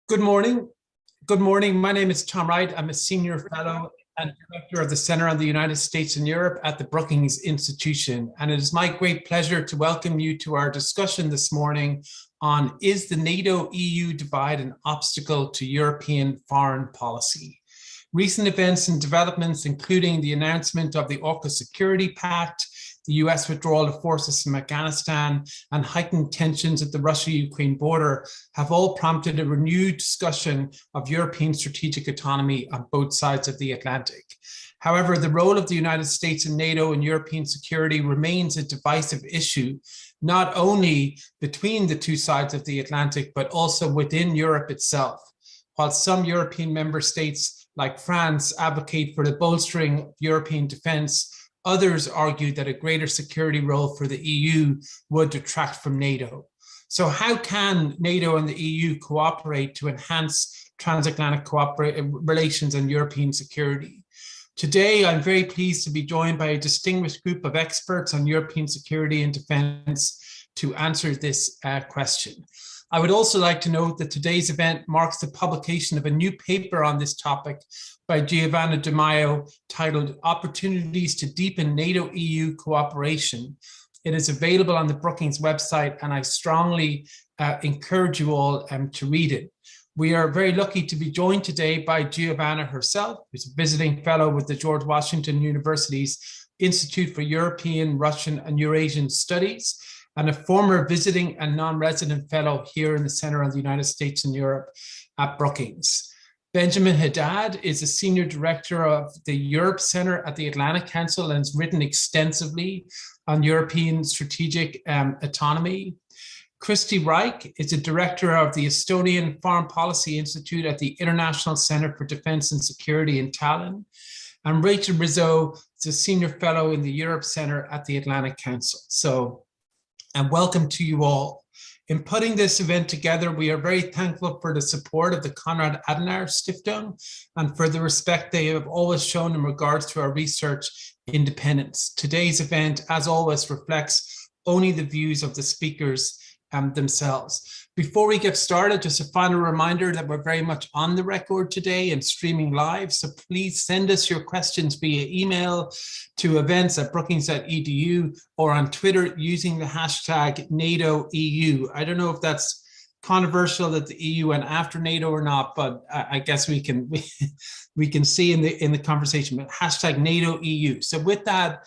Good morning. Good morning. My name is Tom Wright. I'm a senior fellow and director of the Center on the United States and Europe at the Brookings Institution. And it is my great pleasure to welcome you to our discussion this morning on is the NATO-EU divide an obstacle to European foreign policy? Recent events and developments, including the announcement of the AUKUS security pact, the US withdrawal of forces from Afghanistan, and heightened tensions at the Russia-Ukraine border have all prompted a renewed discussion of European strategic autonomy on both sides of the Atlantic. However, the role of the United States and NATO in European security remains a divisive issue, not only between the two sides of the Atlantic, but also within Europe itself. While some European member states, like France, advocate for the bolstering of European defense, others argue that a greater security role for the EU would detract from NATO. So how can NATO and the EU cooperate to enhance transatlantic relations and European security? Today, I'm very pleased to be joined by a distinguished group of experts on European security and defense to answer this question. I would also like to note that today's event marks the publication of a new paper on this topic by Giovanna Di Maio titled Opportunities to Deepen NATO-EU Cooperation. It is available on the Brookings website, and I strongly encourage you all to read it. We are very lucky to be joined today by Giovanna herself, who's a visiting fellow with the George Washington University's Institute for European, Russian, and Eurasian Studies, and a former visiting and non-resident fellow here in the Center on the United States and Europe at Brookings. Benjamin Haddad is a senior director of the Europe Center at the Atlantic Council and has written extensively on European strategic autonomy. Christy Reich is a director of the Estonian Foreign Policy Institute at the International Center for Defense and Security in Tallinn. And Rachel Rizzo is a senior fellow in the Europe Center at the Atlantic Council. And welcome to you all. In putting this event together, we are very thankful for the support of the Konrad Adenauer Stiftung and for the respect they have always shown in regards to our research independence. Today's event, as always, reflects only the views of the speakers themselves. Before we get started, just a final reminder that we're very much on the record today and streaming live. So please send us your questions via email to events@brookings.edu or on Twitter using the hashtag NATO-EU. I don't know if that's controversial that the EU went after NATO or not, but I guess we can see in the conversation, but hashtag NATO-EU. So with that,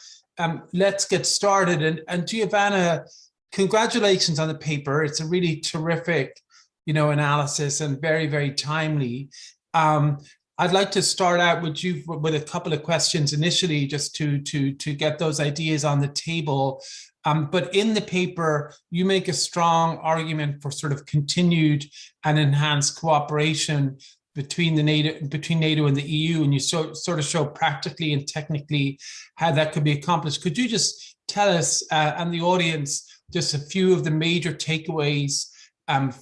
let's get started. And Giovanna, congratulations on the paper. It's a really terrific, analysis and very, very timely. I'd like to start out with you with a couple of questions initially, just to get those ideas on the table. But in the paper, you make a strong argument for sort of continued and enhanced cooperation between NATO and the EU, and you sort of show practically and technically how that could be accomplished. Could you just tell us and the audience just a few of the major takeaways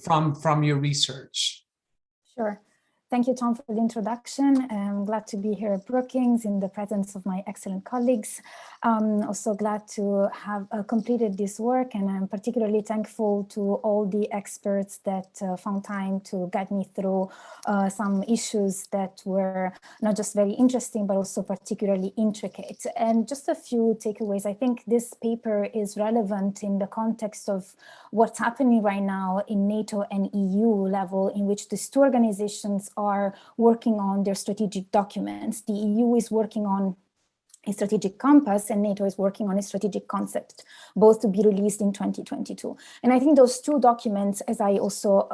from your research? Sure. Thank you, Tom, for the introduction. I'm glad to be here at Brookings in the presence of my excellent colleagues. Also glad to have completed this work, and I'm particularly thankful to all the experts that found time to guide me through some issues that were not just very interesting, but also particularly intricate. And just a few takeaways. I think this paper is relevant in the context of what's happening right now in NATO and EU level, in which these two organizations are working on their strategic documents. The EU is working on a strategic compass, and NATO is working on a strategic concept, both to be released in 2022. And I think those two documents, as I also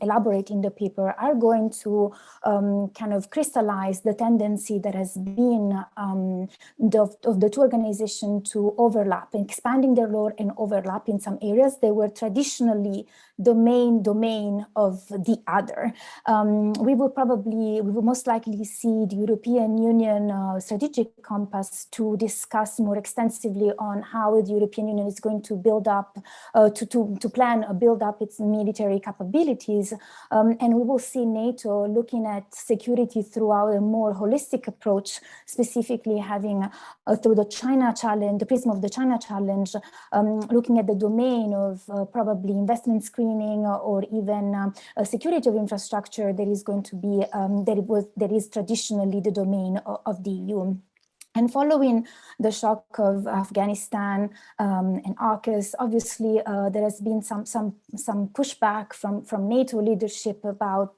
elaborate in the paper, are going to kind of crystallize the tendency that has been of the two organizations to overlap, expanding their role and overlap in some areas. They were traditionally the main domain of the other. We will most likely see the European Union strategic compass us to discuss more extensively on how the European Union is going to build up, build up its military capabilities. And we will see NATO looking at security throughout a more holistic approach, specifically having through the China challenge, the prism of the China challenge, looking at the domain of probably investment screening or even security of infrastructure that is going to be, that is traditionally the domain of the EU. And following the shock of Afghanistan and AUKUS, obviously there has been some pushback from NATO leadership about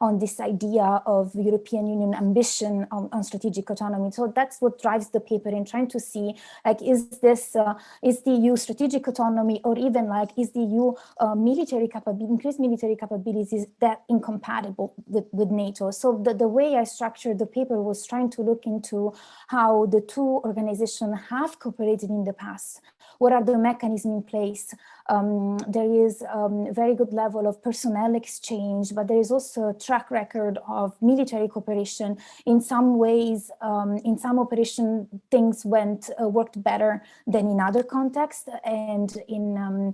on this idea of European Union ambition on strategic autonomy. So that's what drives the paper in trying to see, like, is the EU strategic autonomy, or even like, is the EU military capability, increased military capabilities, that incompatible with NATO? So the way I structured the paper was trying to look into how the two organizations have cooperated in the past. What are the mechanisms in place? There is a very good level of personnel exchange, but there is also a track record of military cooperation. In some ways, in some operation, things worked better than in other contexts, and in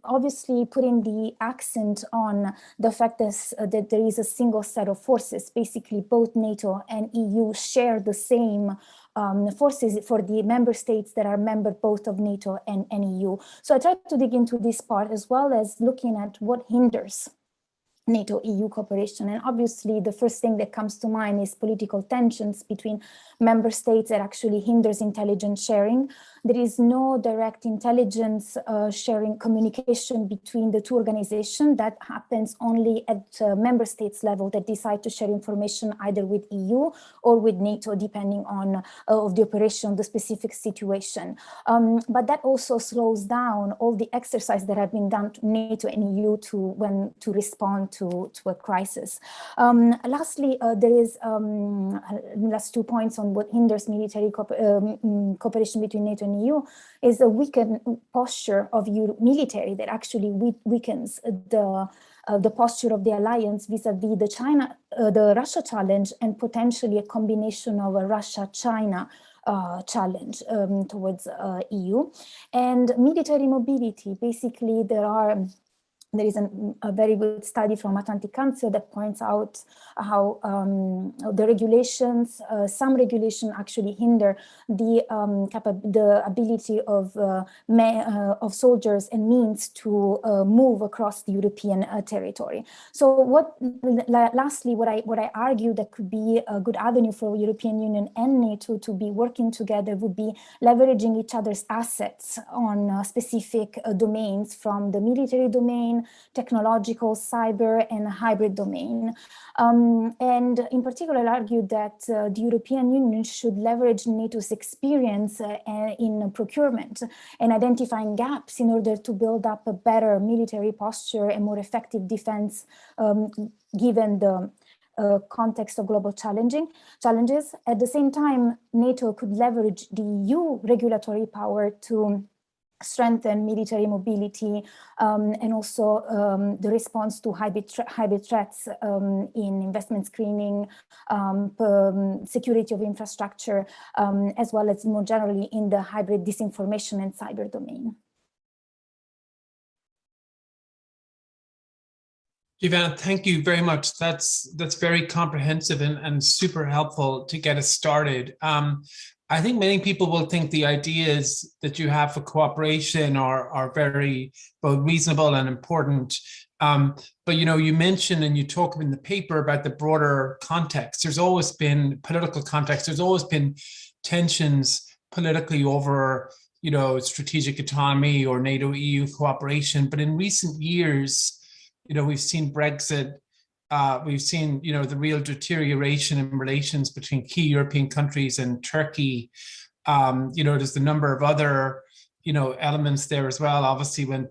obviously putting the accent on the fact that there is a single set of forces. Basically, both NATO and EU share the same forces for the member states that are members both of NATO and EU. So I tried to dig into this part, as well as looking at what hinders NATO-EU cooperation. And obviously the first thing that comes to mind is political tensions between member states that actually hinders intelligence sharing. There is no direct intelligence sharing communication between the two organizations. That happens only at member states level that decide to share information either with EU or with NATO, depending on of the operation, the specific situation. But that also slows down all the exercise that have been done to NATO and EU to respond to a crisis. Lastly, there is last 2 points on what hinders military cooperation between NATO and EU is a weakened posture of military that actually weakens the posture of the alliance vis-a-vis the Russia challenge, and potentially a combination of a Russia-China challenge towards EU. And military mobility, basically there is a very good study from Atlantic Council that points out how the regulations, some regulation actually hinder the ability of soldiers and means to move across the European territory. So lastly, what I argue that could be a good avenue for European Union and NATO to be working together would be leveraging each other's assets on specific domains, from the military domain, technological, cyber, and hybrid domain. And in particular, I argue that the European Union should leverage NATO's experience in procurement and identifying gaps in order to build up a better military posture and more effective defense, given the context of global challenges. At the same time, NATO could leverage the EU regulatory power to strengthen military mobility and also the response to hybrid threats in investment screening, security of infrastructure, as well as more generally in the hybrid disinformation and cyber domain. Ivana, thank you very much. That's very comprehensive and super helpful to get us started. I think many people will think the ideas that you have for cooperation are very both reasonable and important. But you mentioned and you talk in the paper about the broader context. There's always been political context. There's always been tensions politically over strategic autonomy or NATO-EU cooperation. But in recent years, we've seen Brexit. We've seen, the real deterioration in relations between key European countries and Turkey. There's the number of other, elements there as well. Obviously, when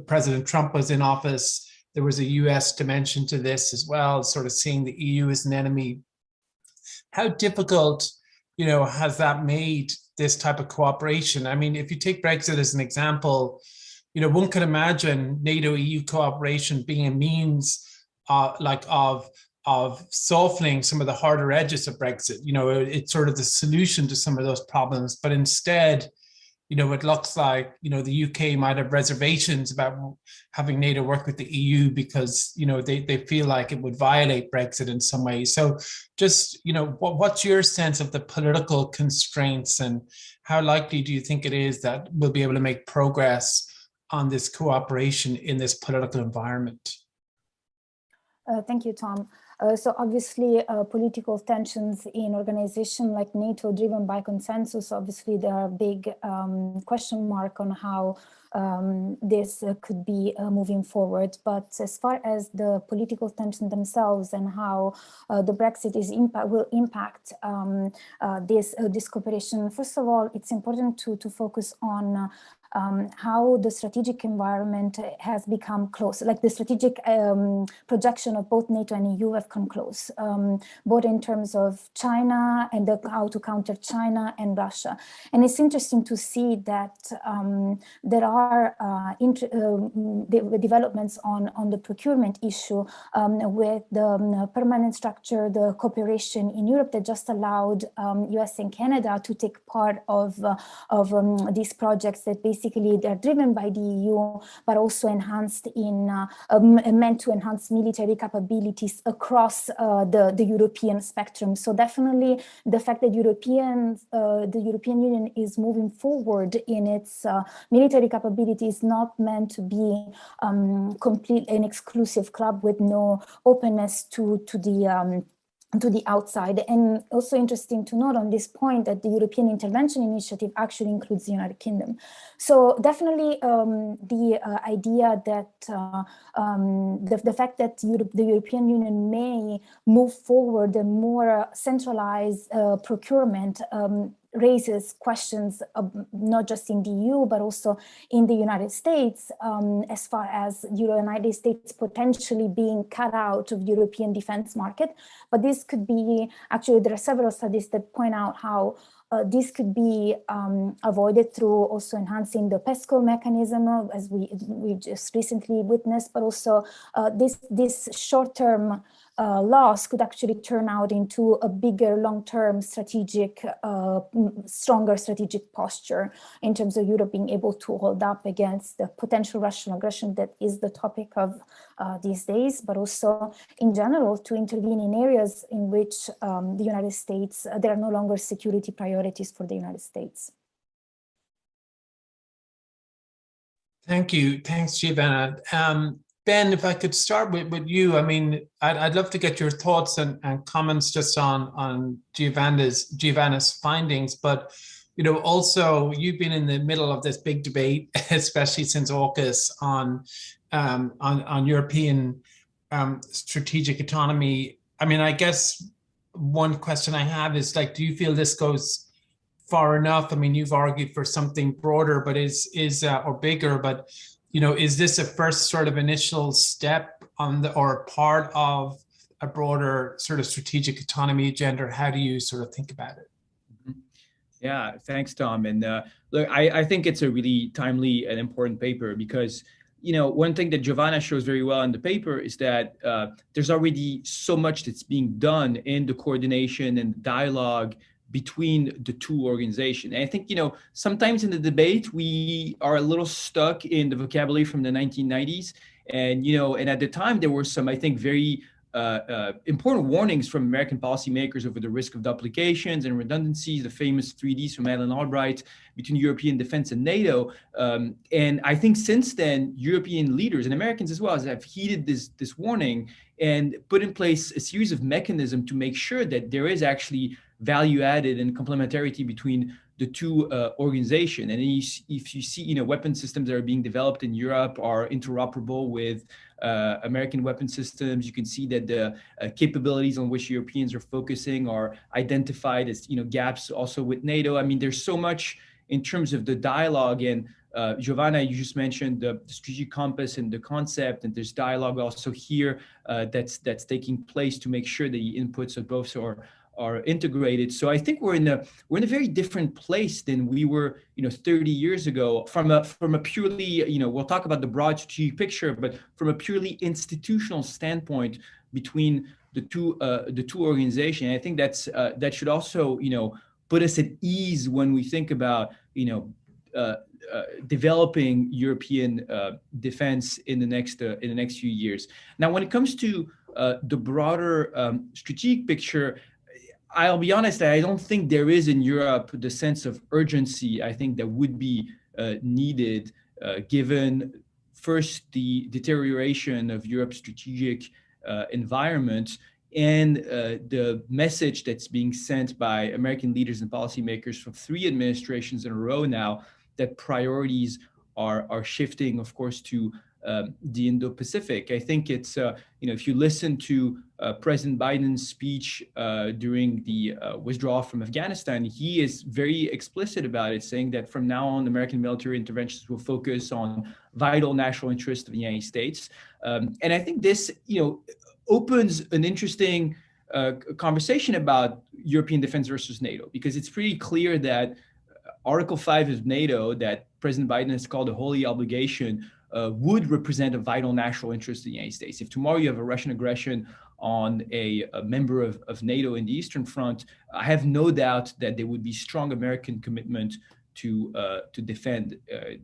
President Trump was in office, there was a US dimension to this as well, sort of seeing the EU as an enemy. How difficult, has that made this type of cooperation? I mean, if you take Brexit as an example, one could imagine NATO-EU cooperation being a means of of softening some of the harder edges of Brexit. You know, it's sort of the solution to some of those problems, but instead, you know, it looks like, you know, the UK might have reservations about having NATO work with the EU because, you know, they feel like it would violate Brexit in some way. So just, you know, what's your sense of the political constraints, and how likely do you think it is that we'll be able to make progress on this cooperation in this political environment? Thank you, Tom. So obviously, political tensions in organization like NATO driven by consensus, obviously there are big question mark on how this could be moving forward. But as far as the political tension themselves and how the Brexit will impact this cooperation, first of all, it's important to focus on how the strategic environment has become close, like the strategic projection of both NATO and EU have come close, both in terms of China and how to counter China and Russia. And it's interesting to see that there are developments on the procurement issue with the permanent structure, the cooperation in Europe that just allowed US and Canada to take part of these projects that basically they're driven by the EU, but also enhanced in meant to enhance military capabilities across the European spectrum. So definitely the fact that the European Union is moving forward in its military capability is not meant to be complete an exclusive club with no openness to the outside. And also interesting to note on this point that the European Intervention Initiative actually includes the United Kingdom. So definitely the idea that the fact that the European Union may move forward a more centralized procurement raises questions not just in the EU, but also in the United States, as far as the United States potentially being cut out of the European defense market. But this could be, actually, there are several studies that point out how this could be avoided through also enhancing the PESCO mechanism, as we just recently witnessed, but also this short-term loss could actually turn out into a bigger long-term strategic, stronger strategic posture in terms of Europe being able to hold up against the potential Russian aggression that is the topic of these days, but also in general to intervene in areas in which the United States, there are no longer security priorities for the United States. Thank you. Thanks, Giovanna. Ben, if I could start with you, I mean, I'd love to get your thoughts and comments just on Giovanna's findings, but you know, also you've been in the middle of this big debate, especially since AUKUS on European strategic autonomy. I mean, I guess one question I have is like, do you feel this goes far enough? I mean, you've argued for something broader, but or bigger, but you know, is this a first sort of initial step on or part of a broader sort of strategic autonomy agenda? How do you sort of think about it? Yeah, thanks, Tom. And look, I think it's a really timely and important paper because, you know, one thing that Giovanna shows very well in the paper is that there's already so much that's being done in the coordination and dialogue between the two organizations. And I think, you know, sometimes in the debate, we are a little stuck in the vocabulary from the 1990s. And, you know, and at the time, there were some, I think, very important warnings from American policymakers over the risk of duplications and redundancies, the famous 3Ds from Madeleine Albright between European defense and NATO. And I think since then, European leaders and Americans as well have heeded this warning and put in place a series of mechanisms to make sure that there is actually value added and complementarity between the two organizations. And if you see, you know, weapon systems that are being developed in Europe are interoperable with American weapon systems, you can see that the capabilities on which Europeans are focusing are identified as, you know, gaps also with NATO. I mean, there's so much in terms of the dialogue. And Giovanna, you just mentioned the strategic compass and the concept, and there's dialogue also here that's taking place to make sure that the inputs of both are integrated. So I think we're in a very different place than we were, you know, 30 years ago from a purely, you know, we'll talk about the broad strategic picture, but from a purely institutional standpoint between the two organizations. I think that's that should also, you know, put us at ease when we think about, you know, developing European defense in the next few years. Now, when it comes to the broader strategic picture, I'll be honest, I don't think there is in Europe the sense of urgency I think that would be needed, given first the deterioration of Europe's strategic environment and the message that's being sent by American leaders and policymakers from 3 administrations in a row now, that priorities are shifting, of course, to the Indo-Pacific. I think it's, you know, if you listen to President Biden's speech during the withdrawal from Afghanistan, he is very explicit about it, saying that from now on, American military interventions will focus on vital national interests of the United States. And I think this, you know, opens an interesting conversation about European defense versus NATO, because it's pretty clear that Article 5 of NATO, that President Biden has called a holy obligation, would represent a vital national interest of the United States. If tomorrow you have a Russian aggression on a member of NATO in the Eastern Front, I have no doubt that there would be strong American commitment to defend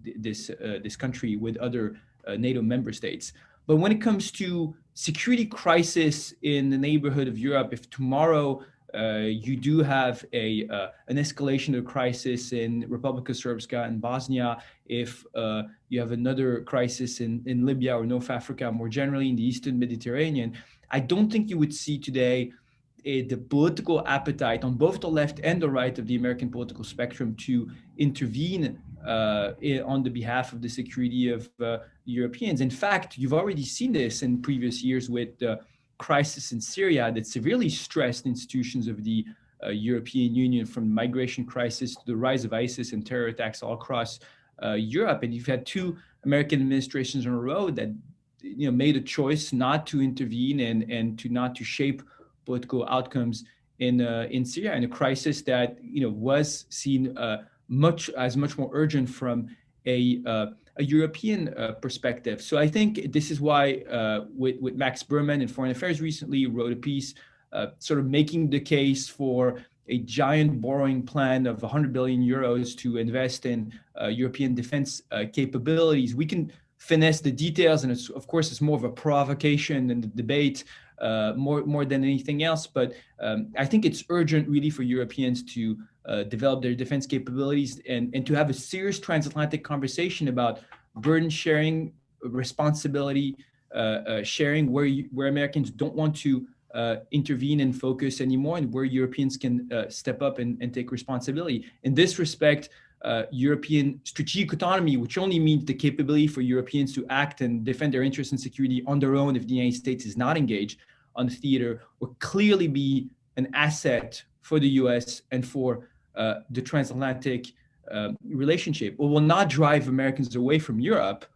this country with other NATO member states. But when it comes to security crisis in the neighborhood of Europe, if tomorrow you do have an escalation of the crisis in Republika Srpska and Bosnia, if you have another crisis in Libya or North Africa, more generally in the Eastern Mediterranean, I don't think you would see today the political appetite on both the left and the right of the American political spectrum to intervene on the behalf of the security of Europeans. In fact, you've already seen this in previous years with the crisis in Syria that severely stressed institutions of the European Union, from the migration crisis to the rise of ISIS and terror attacks all across Europe. And you've had 2 American administrations in a row that, you know, made a choice not to intervene and to not to shape political outcomes in Syria, in a crisis that, you know, was seen much more urgent from a European perspective. So I think this is why with Max Berman in Foreign Affairs recently wrote a piece sort of making the case for a giant borrowing plan of 100 billion euros to invest in European defense capabilities. We can finesse the details, and of course it's more of a provocation and the debate more than anything else. But I think it's urgent really for Europeans to develop their defense capabilities and to have a serious transatlantic conversation about burden sharing, responsibility sharing, where Americans don't want to intervene and focus anymore, and where Europeans can step up and take responsibility. In this respect, European strategic autonomy, which only means the capability for Europeans to act and defend their interests and security on their own if the United States is not engaged on the theater, will clearly be an asset for the US and for the transatlantic relationship. It will not drive Americans away from Europe.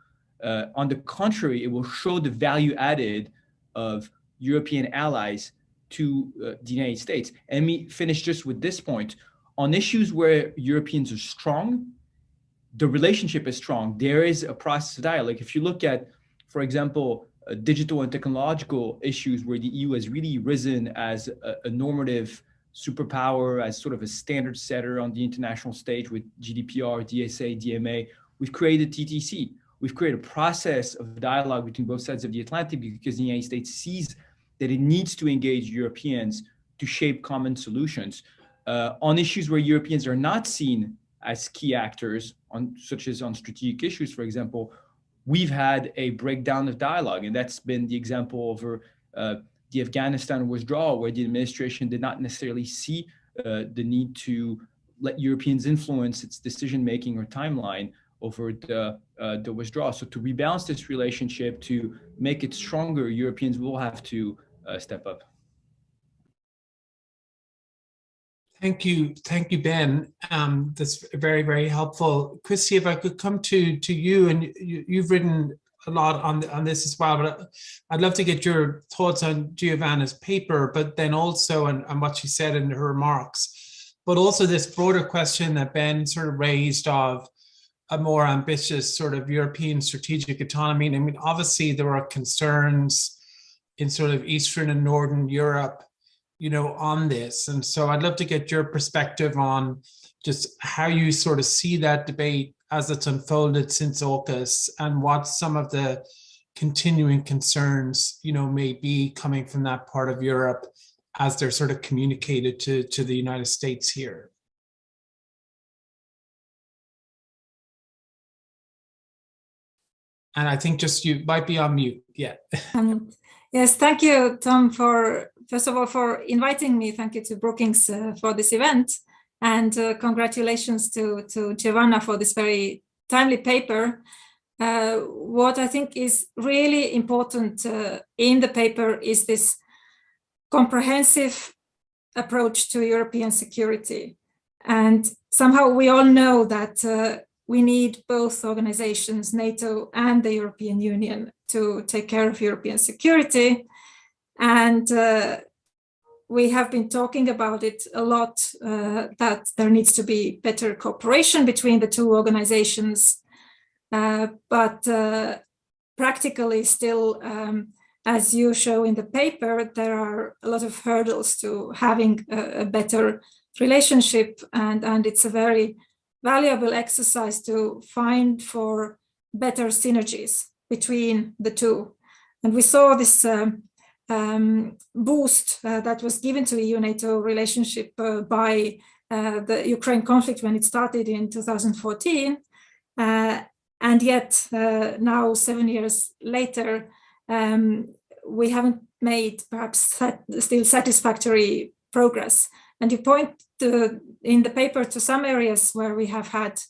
On the contrary, it will show the value added of European allies to the United States. And let me finish just with this point. On issues where Europeans are strong, the relationship is strong. There is a process of dialogue. If you look at, for example, digital and technological issues where the EU has really risen as a normative superpower, as sort of a standard setter on the international stage with GDPR, DSA, DMA, we've created TTC. We've created a process of dialogue between both sides of the Atlantic because the United States sees that it needs to engage Europeans to shape common solutions. On issues where Europeans are not seen as key actors, such as on strategic issues, for example, we've had a breakdown of dialogue. And that's been the example over the Afghanistan withdrawal, where the administration did not necessarily see the need to let Europeans influence its decision-making or timeline over the withdrawal. So to rebalance this relationship, to make it stronger, Europeans will have to step up. Thank you, Ben. That's very, very helpful. Christy, if I could come to you, and you've written a lot on this as well, but I'd love to get your thoughts on Giovanna's paper, but then also on what she said in her remarks, but also this broader question that Ben sort of raised of a more ambitious sort of European strategic autonomy. And I mean, obviously there are concerns in sort of Eastern and Northern Europe, on this. And so I'd love to get your perspective on just how you sort of see that debate as it's unfolded since AUKUS, and what some of the continuing concerns, may be coming from that part of Europe as they're sort of communicated to the United States here. And I think just you might be on mute. Yeah. Yes, thank you, Tom, first of all, for inviting me. Thank you to Brookings for this event. And congratulations to Giovanna for this very timely paper. What I think is really important in the paper is this comprehensive approach to European security. And somehow we all know that we need both organizations, NATO and the European Union, to take care of European security. And we have been talking about it a lot, that there needs to be better cooperation between the two organizations. But practically still, as you show in the paper, there are a lot of hurdles to having a better relationship, and it's a very valuable exercise to find for better synergies between the two. And we saw this boost that was given to EU-NATO relationship by the Ukraine conflict when it started in 2014. And yet now, 7 years later, we haven't made perhaps still satisfactory progress. And you point in the paper to some areas where we have had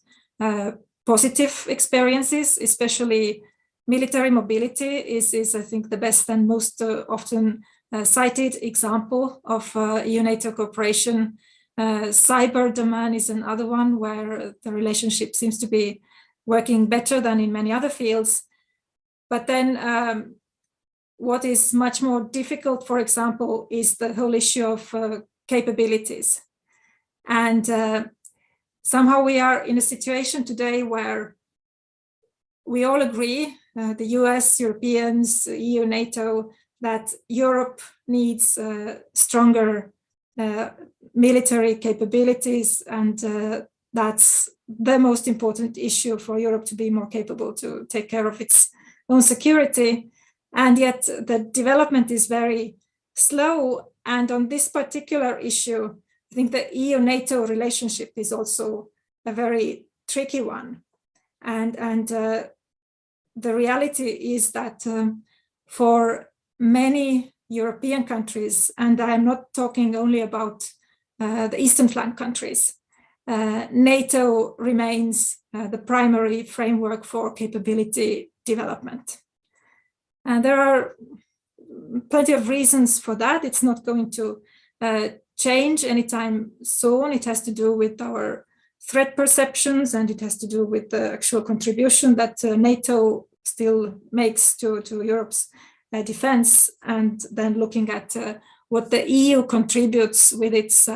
positive experiences, especially military mobility is I think, the best and most often cited example of EU-NATO cooperation. Cyber domain is another one where the relationship seems to be working better than in many other fields. But then what is much more difficult, for example, is the whole issue of capabilities. And somehow we are in a situation today where we all agree, the US, Europeans, EU, NATO, that Europe needs stronger military capabilities, and that's the most important issue for Europe to be more capable to take care of its own security. And yet the development is very slow. And on this particular issue, I think the EU-NATO relationship is also a very tricky one. And the reality is that for many European countries, and I'm not talking only about the Eastern flank countries, NATO remains the primary framework for capability development. And there are plenty of reasons for that. It's not going to change anytime soon. It has to do with our threat perceptions, and it has to do with the actual contribution that NATO still makes to Europe's defense, and then looking at what the EU contributes with its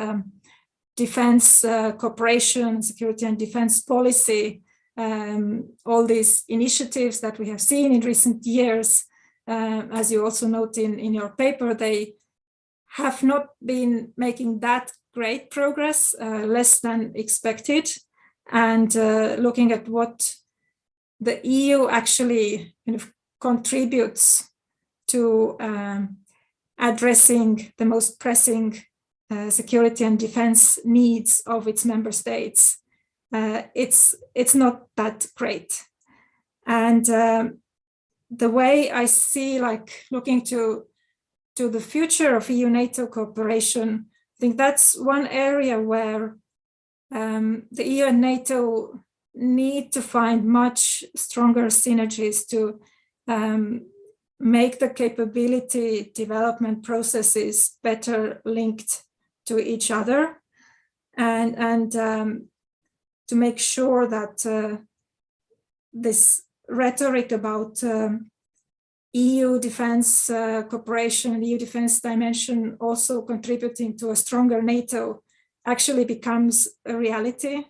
defense cooperation, security and defense policy, all these initiatives that we have seen in recent years. As you also note in your paper, they have not been making that great progress, less than expected. And looking at what the EU actually kind of contributes to addressing the most pressing security and defense needs of its member states, it's not that great. And the way I see, like, looking to the future of EU-NATO cooperation, I think that's one area where the EU and NATO need to find much stronger synergies to make the capability development processes better linked to each other, and to make sure that this rhetoric about EU defense cooperation, EU defense dimension also contributing to a stronger NATO actually becomes a reality,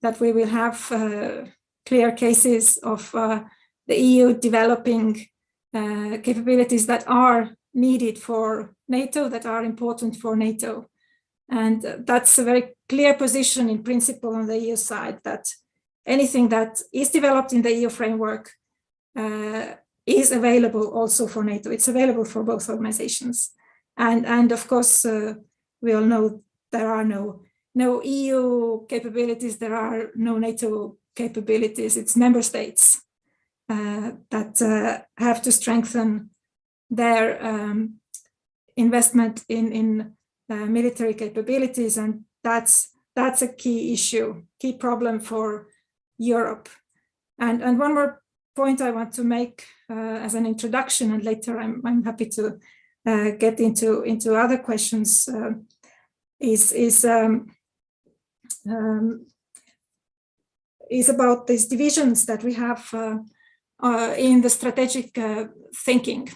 that we will have clear cases of the EU developing capabilities that are needed for NATO, that are important for NATO. And that's a very clear position in principle on the EU side, that anything that is developed in the EU framework is available also for NATO. It's available for both organizations. And of course, we all know there are no EU capabilities, there are no NATO capabilities. It's member states that have to strengthen their investment in military capabilities, and that's a key issue, key problem for Europe. And one more point I want to make as an introduction, and later I'm happy to get into other questions, is about these divisions that we have in the strategic thinking.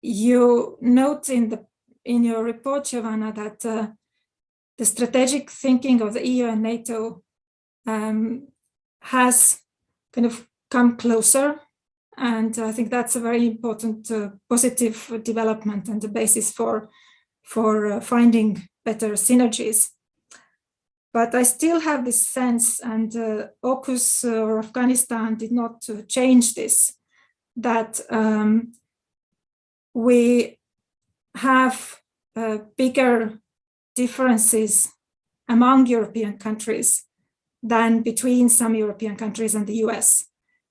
You note in your report, Giovanna, that the strategic thinking of the EU and NATO has kind of come closer, and I think that's a very important positive development and the basis for finding better synergies. But I still have this sense, and AUKUS or Afghanistan did not change this, that we have bigger differences among European countries than between some European countries and the US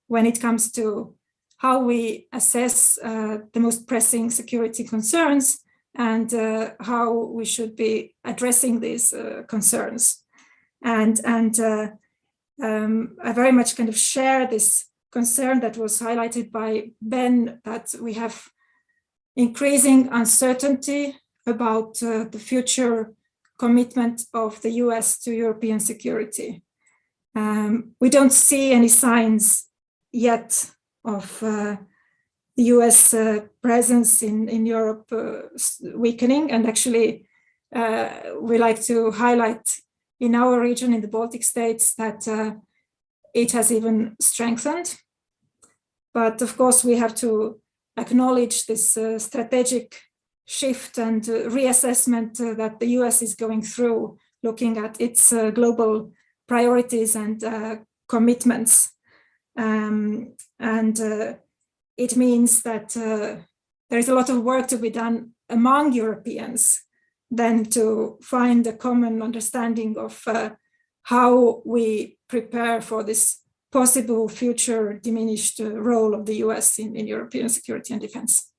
when it comes to how we assess the most pressing security concerns and how we should be addressing these concerns. And I very much kind of share this concern that was highlighted by Ben, that we have increasing uncertainty about the future commitment of the US to European security. We don't see any signs yet of the US presence in Europe weakening, and actually we like to highlight in our region, in the Baltic states, that it has even strengthened. But of course, we have to acknowledge this strategic shift and reassessment that the US is going through, looking at its global priorities and commitments. And it means that there is a lot of work to be done among Europeans then to find a common understanding of how we prepare for this possible future diminished role of the US in European security and defense.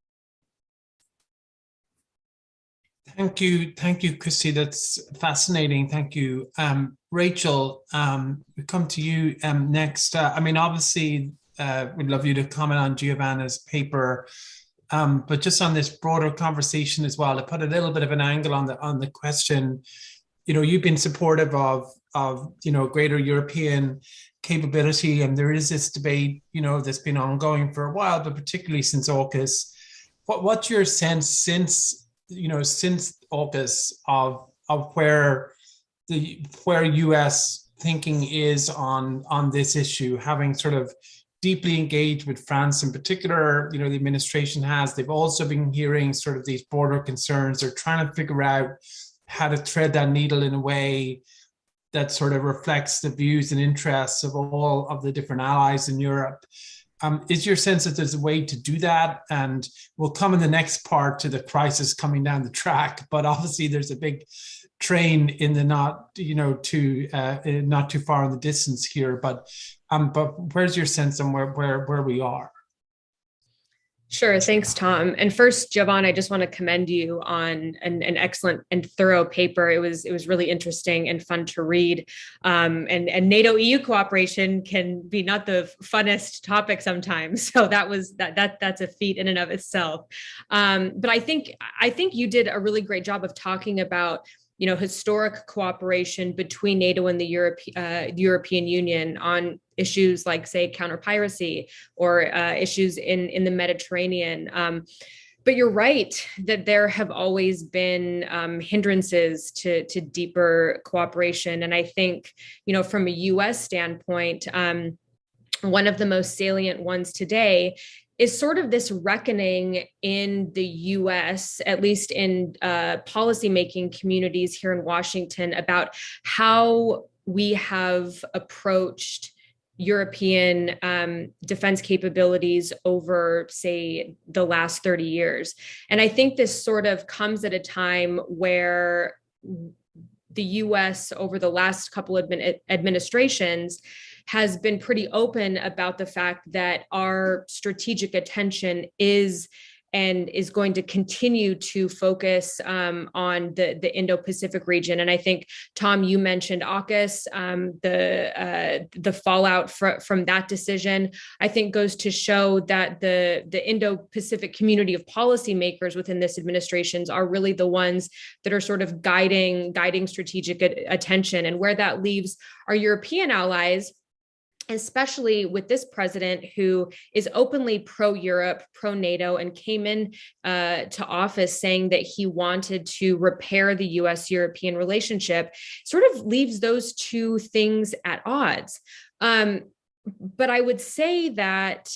Thank you, Kristi. That's fascinating. Thank you. Rachel, we come to you next. I mean, obviously, we'd love you to comment on Giovanna's paper, but just on this broader conversation as well, to put a little bit of an angle on the question. You know, you've been supportive of greater European capability, and there is this debate, that's been ongoing for a while, but particularly since AUKUS. What's your sense since AUKUS of where US thinking is on this issue, having sort of deeply engaged with France in particular? The administration has. They've also been hearing sort of these border concerns. They're trying to figure out how to thread that needle in a way that sort of reflects the views and interests of all of the different allies in Europe. Is your sense that there's a way to do that? And we'll come in the next part to the crisis coming down the track, but obviously there's a big train in the not too far in the distance here. But where's your sense on where we are? Sure. Thanks, Tom. And first, Giovanna, I just want to commend you on an excellent and thorough paper. It was really interesting and fun to read. And NATO-EU cooperation can be not the funnest topic sometimes. So that's a feat in and of itself. But I think you did a really great job of talking about historic cooperation between NATO and the European Union on issues like, say, counter-piracy or issues in the Mediterranean. But you're right that there have always been hindrances to deeper cooperation. And I think, from a US standpoint, one of the most salient ones today is sort of this reckoning in the US, at least in policymaking communities here in Washington, about how we have approached European defense capabilities over, say, the last 30 years. And I think this sort of comes at a time where the US over the last couple of administrations has been pretty open about the fact that our strategic attention is going to continue to focus on the Indo-Pacific region. And I think, Tom, you mentioned AUKUS, the fallout from that decision, I think goes to show that the Indo-Pacific community of policymakers within this administration are really the ones that are sort of guiding strategic attention. And where that leaves our European allies, especially with this president who is openly pro-Europe, pro-NATO, and came in to office saying that he wanted to repair the US-European relationship, sort of leaves those two things at odds. But I would say that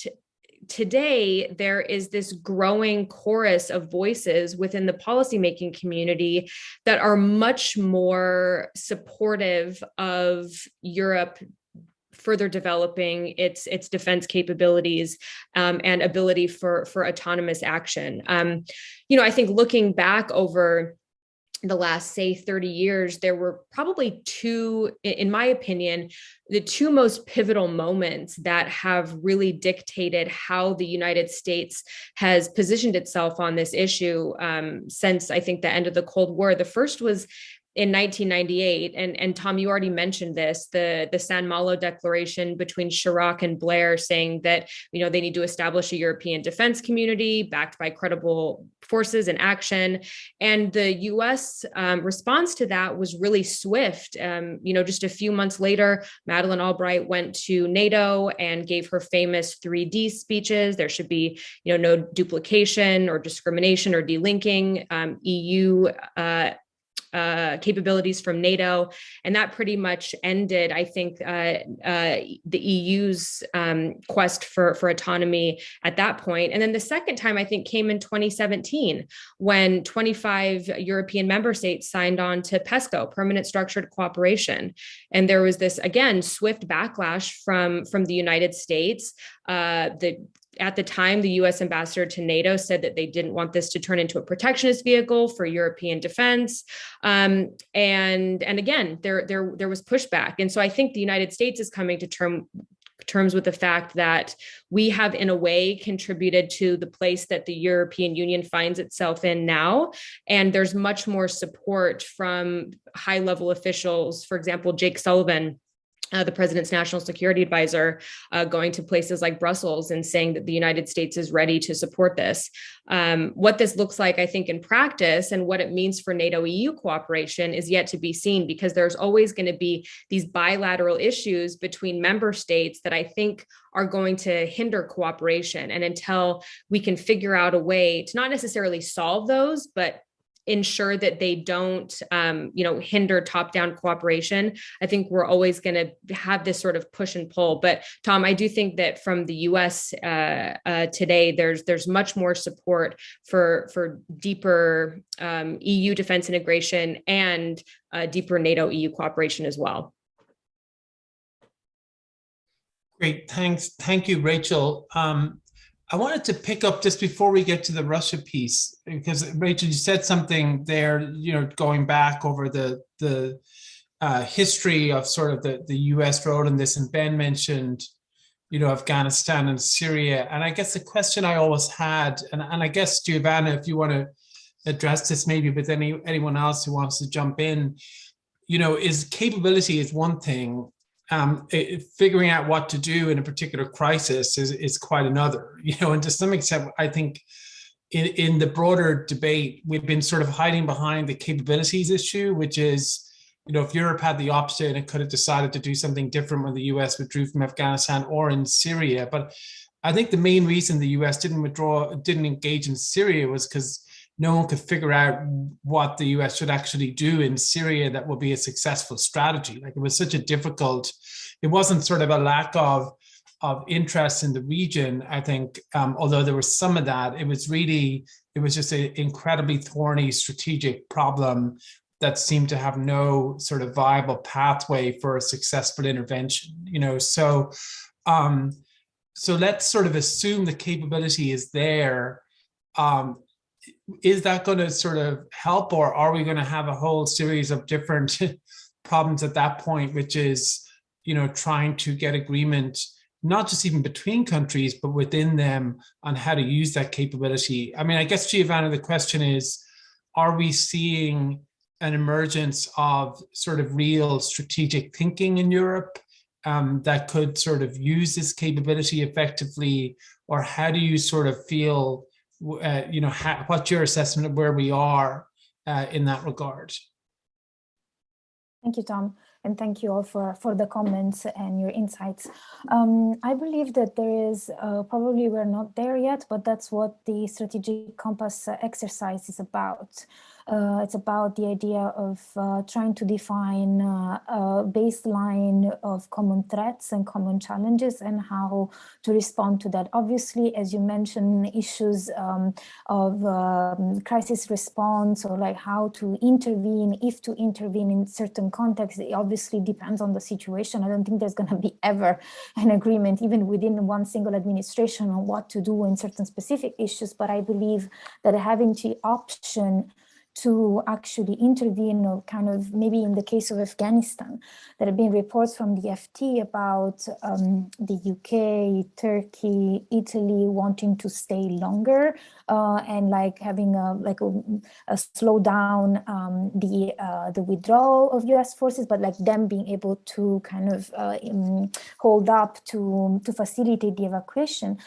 today, there is this growing chorus of voices within the policymaking community that are much more supportive of Europe further developing its defense capabilities and ability for autonomous action. I think looking back over the last, say, 30 years, there were probably two, in my opinion, the two most pivotal moments that have really dictated how the United States has positioned itself on this issue since, I think, the end of the Cold War. The first was in 1998, and Tom, you already mentioned this, the San Malo Declaration between Chirac and Blair, saying that they need to establish a European defense community backed by credible forces and action. And the U.S. Response to that was really swift. Just a few months later, Madeleine Albright went to NATO and gave her famous 3D speeches. There should be no duplication or discrimination or delinking EU capabilities from NATO. And that pretty much ended, I think, the EU's quest for autonomy at that point. And then the second time, I think, came in 2017, when 25 European member states signed on to PESCO, Permanent Structured Cooperation. And there was this, again, swift backlash from the United States. At the time, the U.S. ambassador to NATO said that they didn't want this to turn into a protectionist vehicle for European defense. And again, there was pushback. And so I think the United States is coming to terms with the fact that we have, in a way, contributed to the place that the European Union finds itself in now. And there's much more support from high-level officials, for example, Jake Sullivan, the president's national security advisor, going to places like Brussels and saying that the United States is ready to support this. What this looks like, I think, in practice, and what it means for NATO-EU cooperation is yet to be seen, because there's always going to be these bilateral issues between member states that I think are going to hinder cooperation. And until we can figure out a way to not necessarily solve those, but ensure that they don't, hinder top-down cooperation, I think we're always going to have this sort of push and pull. But Tom, I do think that from the U.S. Today, there's much more support for deeper EU defense integration and deeper NATO-EU cooperation as well. Great, thanks. Thank you, Rachel. I wanted to pick up just before we get to the Russia piece, because Rachel, you said something there, going back over the history of sort of the US role in this, and Ben mentioned, Afghanistan and Syria. And I guess the question I always had, and I guess, Giovanna, if you want to address this maybe with anyone else who wants to jump in, is capability is one thing. Figuring out what to do in a particular crisis is quite another, and to some extent, I think in the broader debate, we've been sort of hiding behind the capabilities issue, which is, if Europe had the option, it could have decided to do something different when the US withdrew from Afghanistan or in Syria. But I think the main reason the US didn't engage in Syria was because no one could figure out what the US should actually do in Syria that would be a successful strategy. Like, it was such a difficult, it wasn't sort of a lack of interest in the region. I think, although there was some of that, it was just an incredibly thorny strategic problem that seemed to have no sort of viable pathway for a successful intervention. So let's sort of assume the capability is there. Is that going to sort of help, or are we going to have a whole series of different problems at that point, which is, trying to get agreement, not just even between countries, but within them on how to use that capability? I mean, I guess, Giovanna, the question is, are we seeing an emergence of sort of real strategic thinking in Europe that could sort of use this capability effectively? Or how do you sort of feel, what's your assessment of where we are in that regard? Thank you, Tom. And thank you all for the comments and your insights. I believe that there is, probably we're not there yet, but that's what the strategic compass exercise is about. It's about the idea of trying to define a baseline of common threats and common challenges and how to respond to that. Obviously, as you mentioned, issues of crisis response, or like how to intervene, if to intervene in certain contexts, it obviously depends on the situation. I don't think there's going to be ever an agreement, even within one single administration, on what to do in certain specific issues. But I believe that having the option to actually intervene, or kind of, maybe in the case of Afghanistan, there have been reports from the FT about the UK, Turkey, Italy wanting to stay longer and like having a slow down the withdrawal of US forces, but like them being able to kind of hold up to facilitate the evacuation.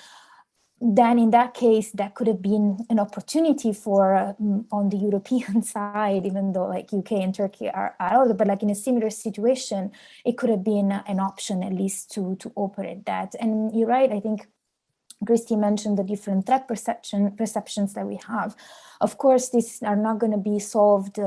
Then in that case, that could have been an opportunity for on the European side, even though like UK and Turkey are out, but like in a similar situation, it could have been an option at least to operate that. And you're right, I think Christy mentioned the different threat perceptions that we have. Of course, these are not going to be solved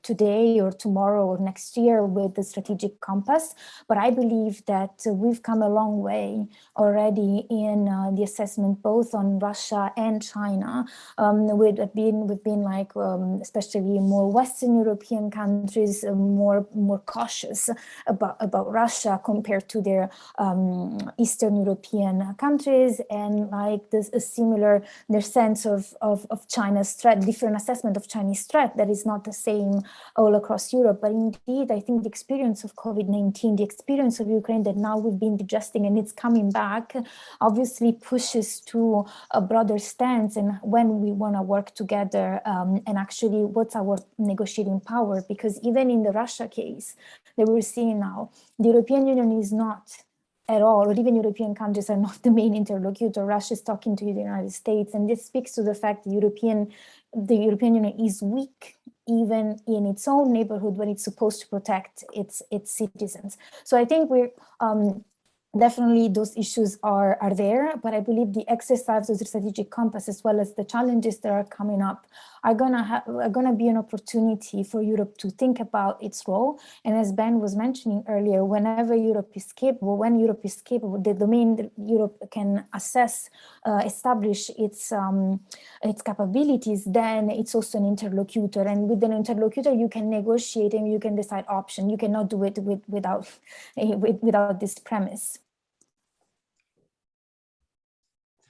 today or tomorrow or next year with the strategic compass, but I believe that we've come a long way already in the assessment, both on Russia and China. We've been like, especially more Western European countries, more cautious about Russia compared to their Eastern European countries, and like this a similar their sense of China's threat, different assessment of Chinese threat that is not the same all across Europe. But indeed, I think the experience of COVID-19, the experience of Ukraine that now we've been digesting and it's coming back, obviously pushes to a broader stance and when we want to work together and actually what's our negotiating power. Because even in the Russia case that we're seeing now, the European Union is not at all, or even European countries are not the main interlocutor. Russia is talking to the United States, and this speaks to the fact the European Union is weak even in its own neighborhood when it's supposed to protect its citizens. So I think we're definitely those issues are there, but I believe the exercise of the strategic compass, as well as the challenges that are coming up, are gonna be an opportunity for Europe to think about its role. And as Ben was mentioning earlier, when Europe is capable, the domain that Europe can assess, establish its capabilities, then it's also an interlocutor. And with an interlocutor, you can negotiate and you can decide option. You cannot do it without this premise.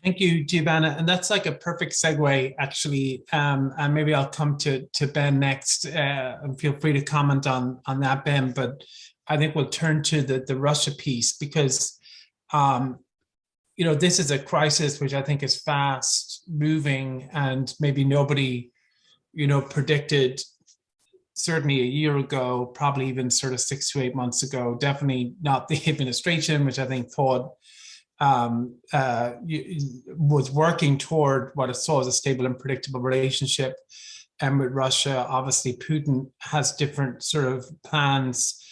Thank you, Giovanna. And that's like a perfect segue, actually. And maybe I'll come to Ben next, and feel free to comment on that, Ben. But I think we'll turn to the Russia piece, because this is a crisis which I think is fast moving, and maybe nobody, predicted, certainly a year ago, probably even sort of 6 to 8 months ago, definitely not the administration, which I think thought was working toward what it saw as a stable and predictable relationship. And with Russia, obviously Putin has different sort of plans.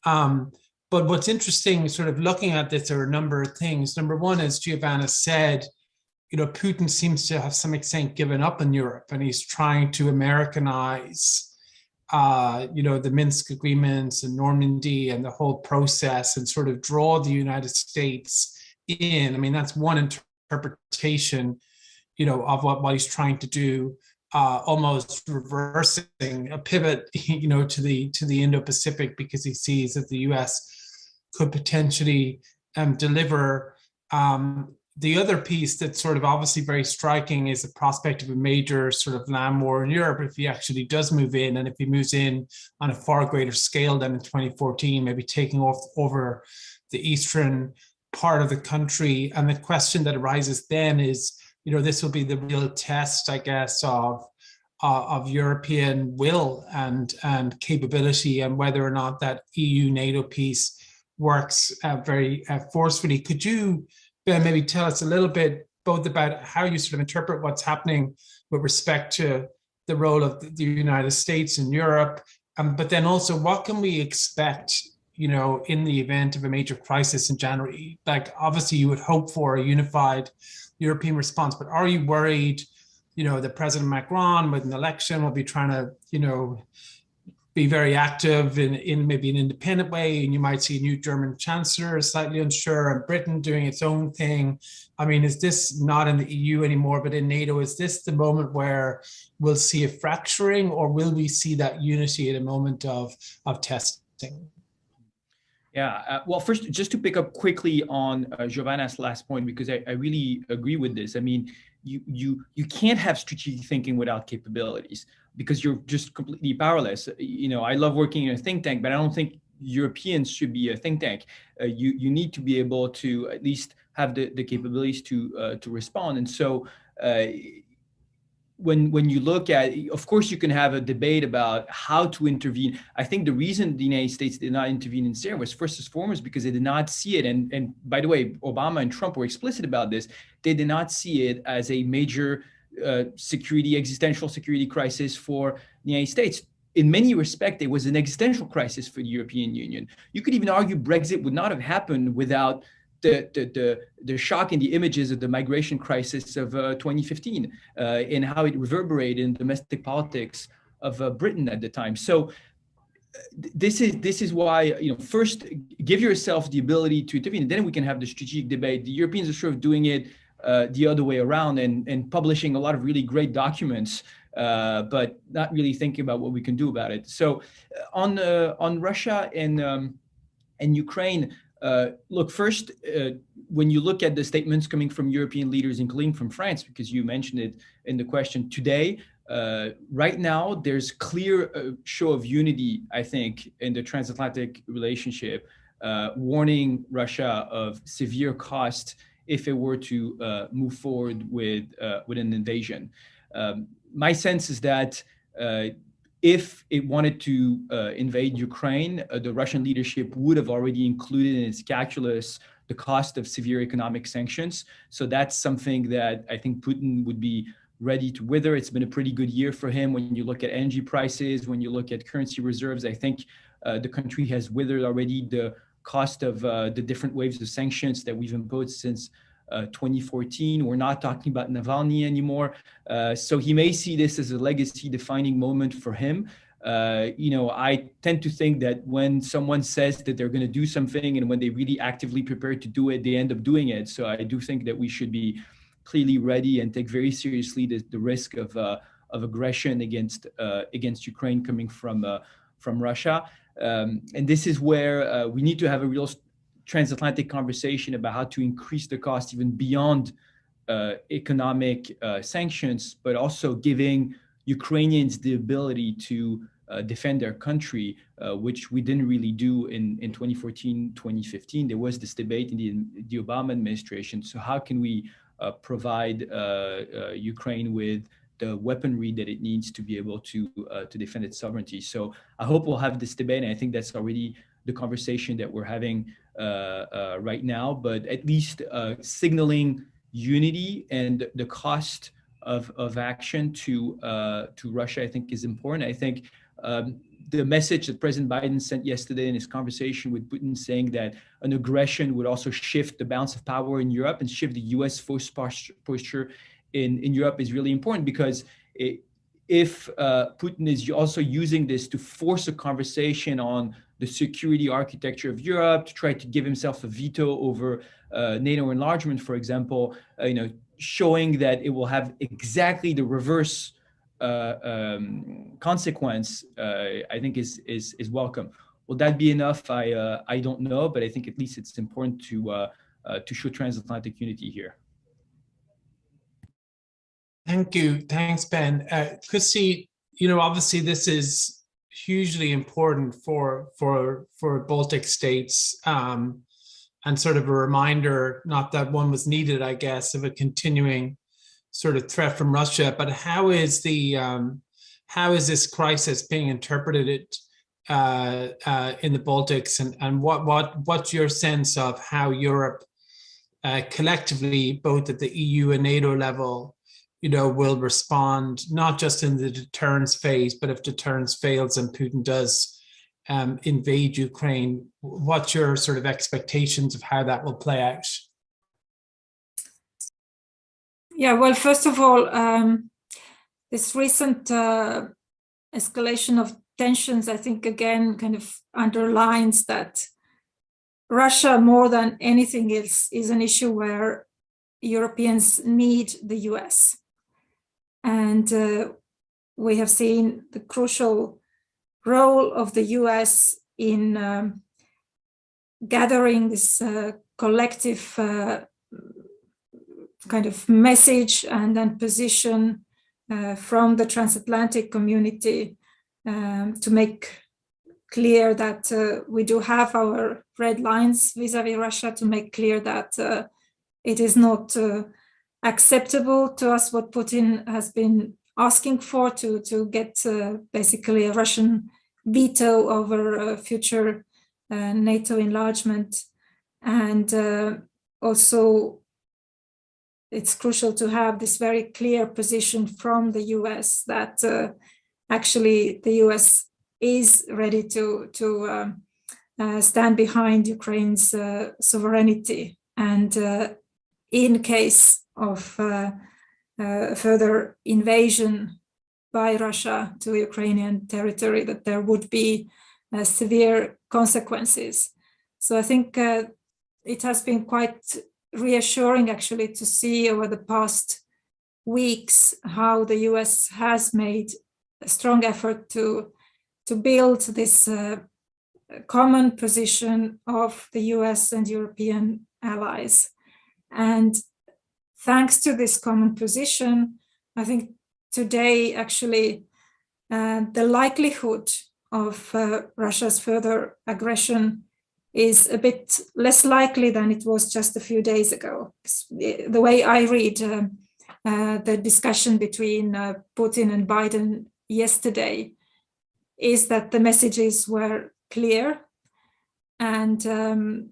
But what's interesting, sort of looking at this, there are a number of things. Number one, as Giovanna said, Putin seems to have some extent given up in Europe, and he's trying to Americanize the Minsk agreements and Normandy and the whole process, and sort of draw the United States in. I mean, that's one interpretation, of what he's trying to do, almost reversing a pivot, to the Indo-Pacific, because he sees that the US could potentially deliver. The other piece that's sort of obviously very striking is the prospect of a major sort of land war in Europe if he actually does move in, and if he moves in on a far greater scale than in 2014, maybe taking over the eastern part of the country. And the question that arises then is, this will be the real test, I guess, of European will and capability, and whether or not that EU-NATO piece works very forcefully. Could you, Ben, maybe tell us a little bit both about how you sort of interpret what's happening with respect to the role of the United States and Europe, but then also what can we expect, in the event of a major crisis in January? Like, obviously you would hope for a unified European response, but are you worried, that President Macron with an election will be trying to, be very active in maybe an independent way, and you might see a new German chancellor slightly unsure, and Britain doing its own thing? I mean, is this not in the EU anymore, but in NATO? Is this the moment where we'll see a fracturing, or will we see that unity at a moment of testing? Yeah, well, first, just to pick up quickly on Giovanna's last point, because I really agree with this. I mean, you can't have strategic thinking without capabilities, because you're just completely powerless. I love working in a think tank, but I don't think Europeans should be a think tank. You need to be able to at least have the capabilities to respond. And so when you look at, of course, you can have a debate about how to intervene. I think the reason the United States did not intervene in Syria was first and foremost because they did not see it. And by the way, Obama and Trump were explicit about this. They did not see it as a major existential security crisis for the United States. In many respects, it was an existential crisis for the European Union. You could even argue Brexit would not have happened without the shock in the images of the migration crisis of 2015 and how it reverberated in domestic politics of Britain at the time. So this is why, first give yourself the ability to intervene, and then we can have the strategic debate. The Europeans are sort of doing it the other way around and publishing a lot of really great documents, but not really thinking about what we can do about it. So on Russia and Ukraine, look, first, when you look at the statements coming from European leaders, including from France, because you mentioned it in the question today, right now, there's clear show of unity, I think, in the transatlantic relationship, warning Russia of severe cost if it were to move forward with an invasion. My sense is that if it wanted to invade Ukraine, the Russian leadership would have already included in its calculus the cost of severe economic sanctions. So that's something that I think Putin would be ready to wither. It's been a pretty good year for him. When you look at energy prices, when you look at currency reserves, I think the country has withered already the cost of the different waves of sanctions that we've imposed since 2014. We're not talking about Navalny anymore. So he may see this as a legacy defining moment for him. I tend to think that when someone says that they're going to do something and when they really actively prepare to do it, they end up doing it. So I do think that we should be clearly ready and take very seriously the risk of aggression against Ukraine coming from Russia. And this is where we need to have a real transatlantic conversation about how to increase the cost even beyond economic sanctions, but also giving Ukrainians the ability to defend their country, which we didn't really do in 2014, 2015. There was this debate in the Obama administration. So how can we provide Ukraine with the weaponry that it needs to be able to defend its sovereignty? So I hope we'll have this debate, and I think that's already the conversation that we're having right now, but at least signaling unity and the cost of action to Russia, I think, is important. I think the message that President Biden sent yesterday in his conversation with Putin, saying that an aggression would also shift the balance of power in Europe and shift the U.S. force posture in Europe, is really important, because if Putin is also using this to force a conversation on the security architecture of Europe, to try to give himself a veto over NATO enlargement, for example, showing that it will have exactly the reverse consequence, I think is welcome. Will that be enough? I don't know, but I think at least it's important to show transatlantic unity here. Thank you. Thanks, Ben. Chrissy, obviously this is hugely important for Baltic states, and sort of a reminder, not that one was needed, I guess, of a continuing sort of threat from Russia. But how is this crisis being interpreted in the Baltics, and what's your sense of how Europe collectively, both at the EU and NATO level, will respond, not just in the deterrence phase, but if deterrence fails and Putin does invade Ukraine, what's your sort of expectations of how that will play out? Yeah, well, first of all, this recent escalation of tensions, I think, again, kind of underlines that Russia, more than anything else, is an issue where Europeans need the US. And we have seen the crucial role of the US in gathering this collective kind of message and then position from the transatlantic community to make clear that we do have our red lines vis-a-vis Russia, to make clear that it is not acceptable to us what Putin has been asking for, to get basically a Russian veto over future NATO enlargement. And also it's crucial to have this very clear position from the US that actually the US is ready to stand behind Ukraine's sovereignty. And in case of further invasion by Russia to Ukrainian territory, that there would be severe consequences. So I think it has been quite reassuring, actually, to see over the past weeks how the US has made a strong effort to build this common position of the US and European allies. And thanks to this common position, I think today, actually, the likelihood of Russia's further aggression is a bit less likely than it was just a few days ago. The way I read the discussion between Putin and Biden yesterday is that the messages were clear, and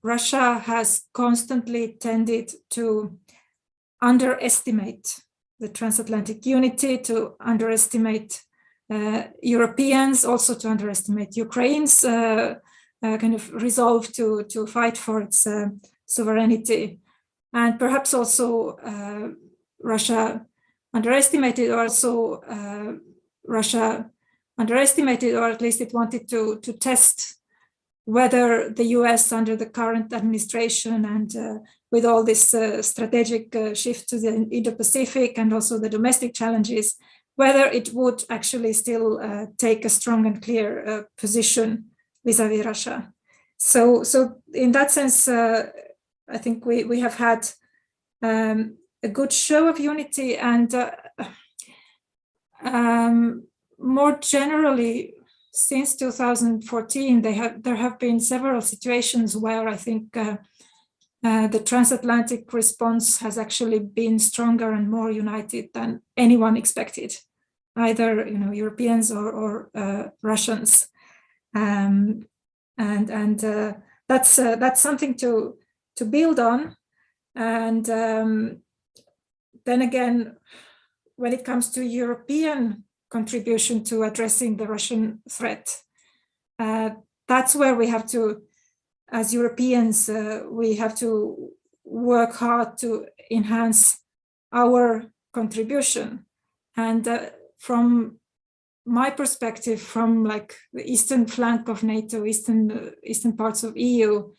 Russia has constantly tended to underestimate the transatlantic unity, to underestimate Europeans, also to underestimate Ukraine's kind of resolve to fight for its sovereignty. And perhaps also Russia underestimated, or at least it wanted to test whether the US under the current administration and with all this strategic shift to the Indo-Pacific and also the domestic challenges, whether it would actually still take a strong and clear position vis-a-vis Russia. So in that sense, I think we have had a good show of unity, and more generally, since 2014, there have been several situations where I think the transatlantic response has actually been stronger and more united than anyone expected, either Europeans or Russians, and that's something to build on. And then again, when it comes to European contribution to addressing the Russian threat, that's where we have to, as Europeans, we have to work hard to enhance our contribution. And from my perspective from like the eastern flank of NATO, eastern parts of EU,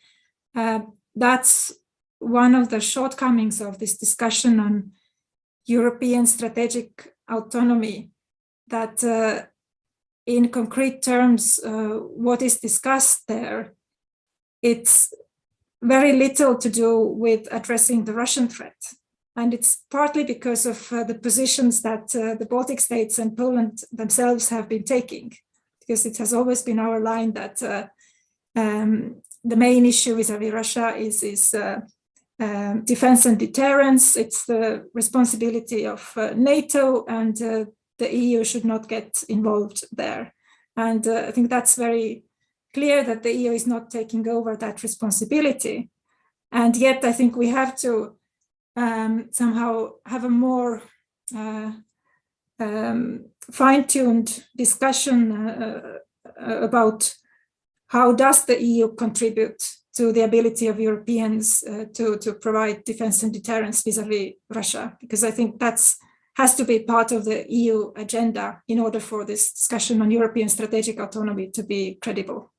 that's one of the shortcomings of this discussion on European strategic autonomy, that in concrete terms, what is discussed there, it's very little to do with addressing the Russian threat. And it's partly because of the positions that the Baltic states and Poland themselves have been taking, because it has always been our line that the main issue vis-à-vis Russia is defense and deterrence. It's the responsibility of NATO, and the EU should not get involved there. And I think that's very clear that the EU is not taking over that responsibility. And yet I think we have to somehow have a more fine-tuned discussion about how does the EU contribute to the ability of Europeans to provide defense and deterrence vis-à-vis Russia, because I think that's has to be part of the EU agenda in order for this discussion on European strategic autonomy to be credible.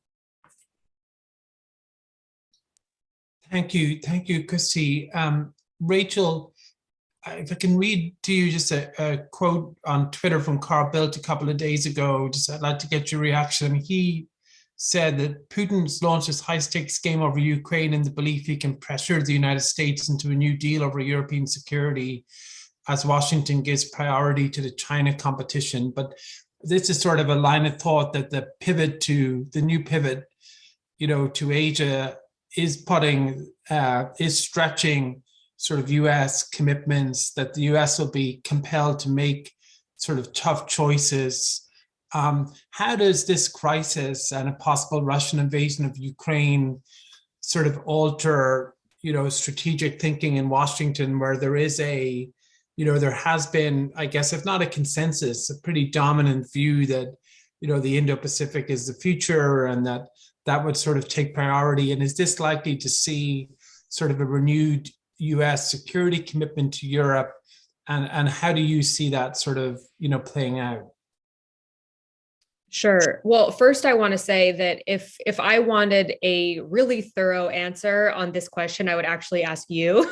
Thank you, Kusi. Rachel, if I can read to you just a quote on Twitter from Carl Bildt a couple of days ago, I'd like to get your reaction. He said that Putin's launched his high-stakes game over Ukraine in the belief he can pressure the United States into a new deal over European security as Washington gives priority to the China competition. But this is sort of a line of thought that the new pivot, to Asia is stretching sort of US commitments, that the US will be compelled to make sort of tough choices. How does this crisis and a possible Russian invasion of Ukraine sort of alter, strategic thinking in Washington, where there is there has been, I guess, if not a consensus, a pretty dominant view that, the Indo-Pacific is the future and that would sort of take priority? And is this likely to see sort of a renewed US security commitment to Europe? And how do you see that sort of, playing out? Sure. Well, first, I want to say that if I wanted a really thorough answer on this question, I would actually ask you.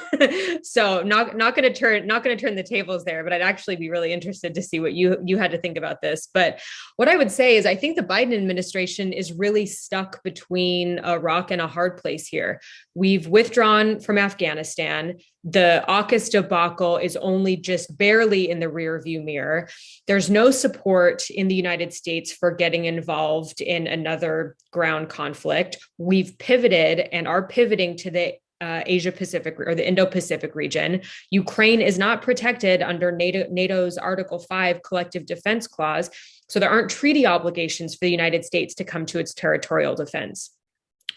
So not going to turn the tables there, but I'd actually be really interested to see what you had to think about this. But what I would say is I think the Biden administration is really stuck between a rock and a hard place here. We've withdrawn from Afghanistan. The AUKUS debacle is only just barely in the rearview mirror. There's no support in the United States for getting involved in another ground conflict. We've pivoted and are pivoting to the Asia Pacific or the Indo-Pacific region. Ukraine is not protected under NATO's Article 5 collective defense clause. So there aren't treaty obligations for the United States to come to its territorial defense.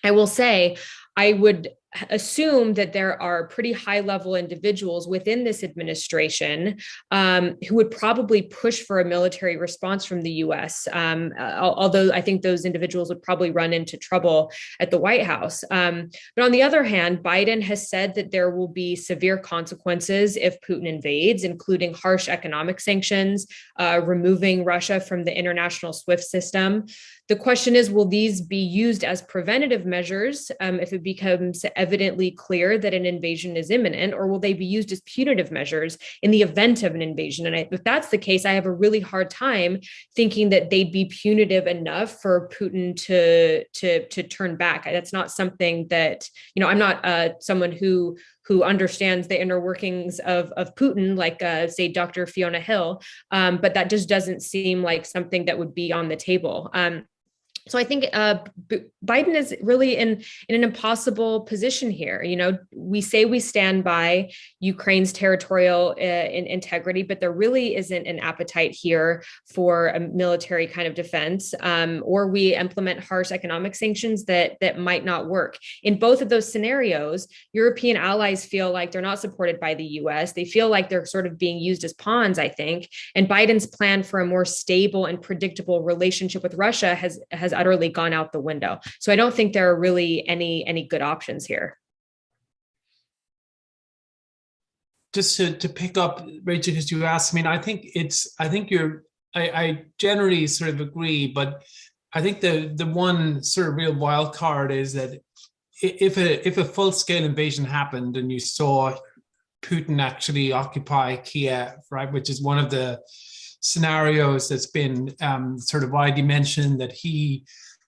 I will say, I would assume that there are pretty high-level individuals within this administration who would probably push for a military response from the U.S., although I think those individuals would probably run into trouble at the White House. But on the other hand, Biden has said that there will be severe consequences if Putin invades, including harsh economic sanctions, removing Russia from the international SWIFT system. The question is, will these be used as preventative measures if it becomes evidently clear that an invasion is imminent, or will they be used as punitive measures in the event of an invasion? And if that's the case, I have a really hard time thinking that they'd be punitive enough for Putin to turn back. That's not something that, I'm not someone who understands the inner workings of Putin, like say Dr. Fiona Hill, but that just doesn't seem like something that would be on the table. So I think Biden is really in an impossible position here. We say we stand by Ukraine's territorial integrity, but there really isn't an appetite here for a military kind of defense, or we implement harsh economic sanctions that might not work. In both of those scenarios, European allies feel like they're not supported by the US. They feel like they're sort of being used as pawns, I think. And Biden's plan for a more stable and predictable relationship with Russia has utterly gone out the window. So I don't think there are really any good options here. Just to pick up, Rachel, because you asked, I think I generally sort of agree, but I think the one sort of real wild card is that if a full-scale invasion happened and you saw Putin actually occupy Kiev, right, which is one of the scenarios that's been sort of widely mentioned, that he,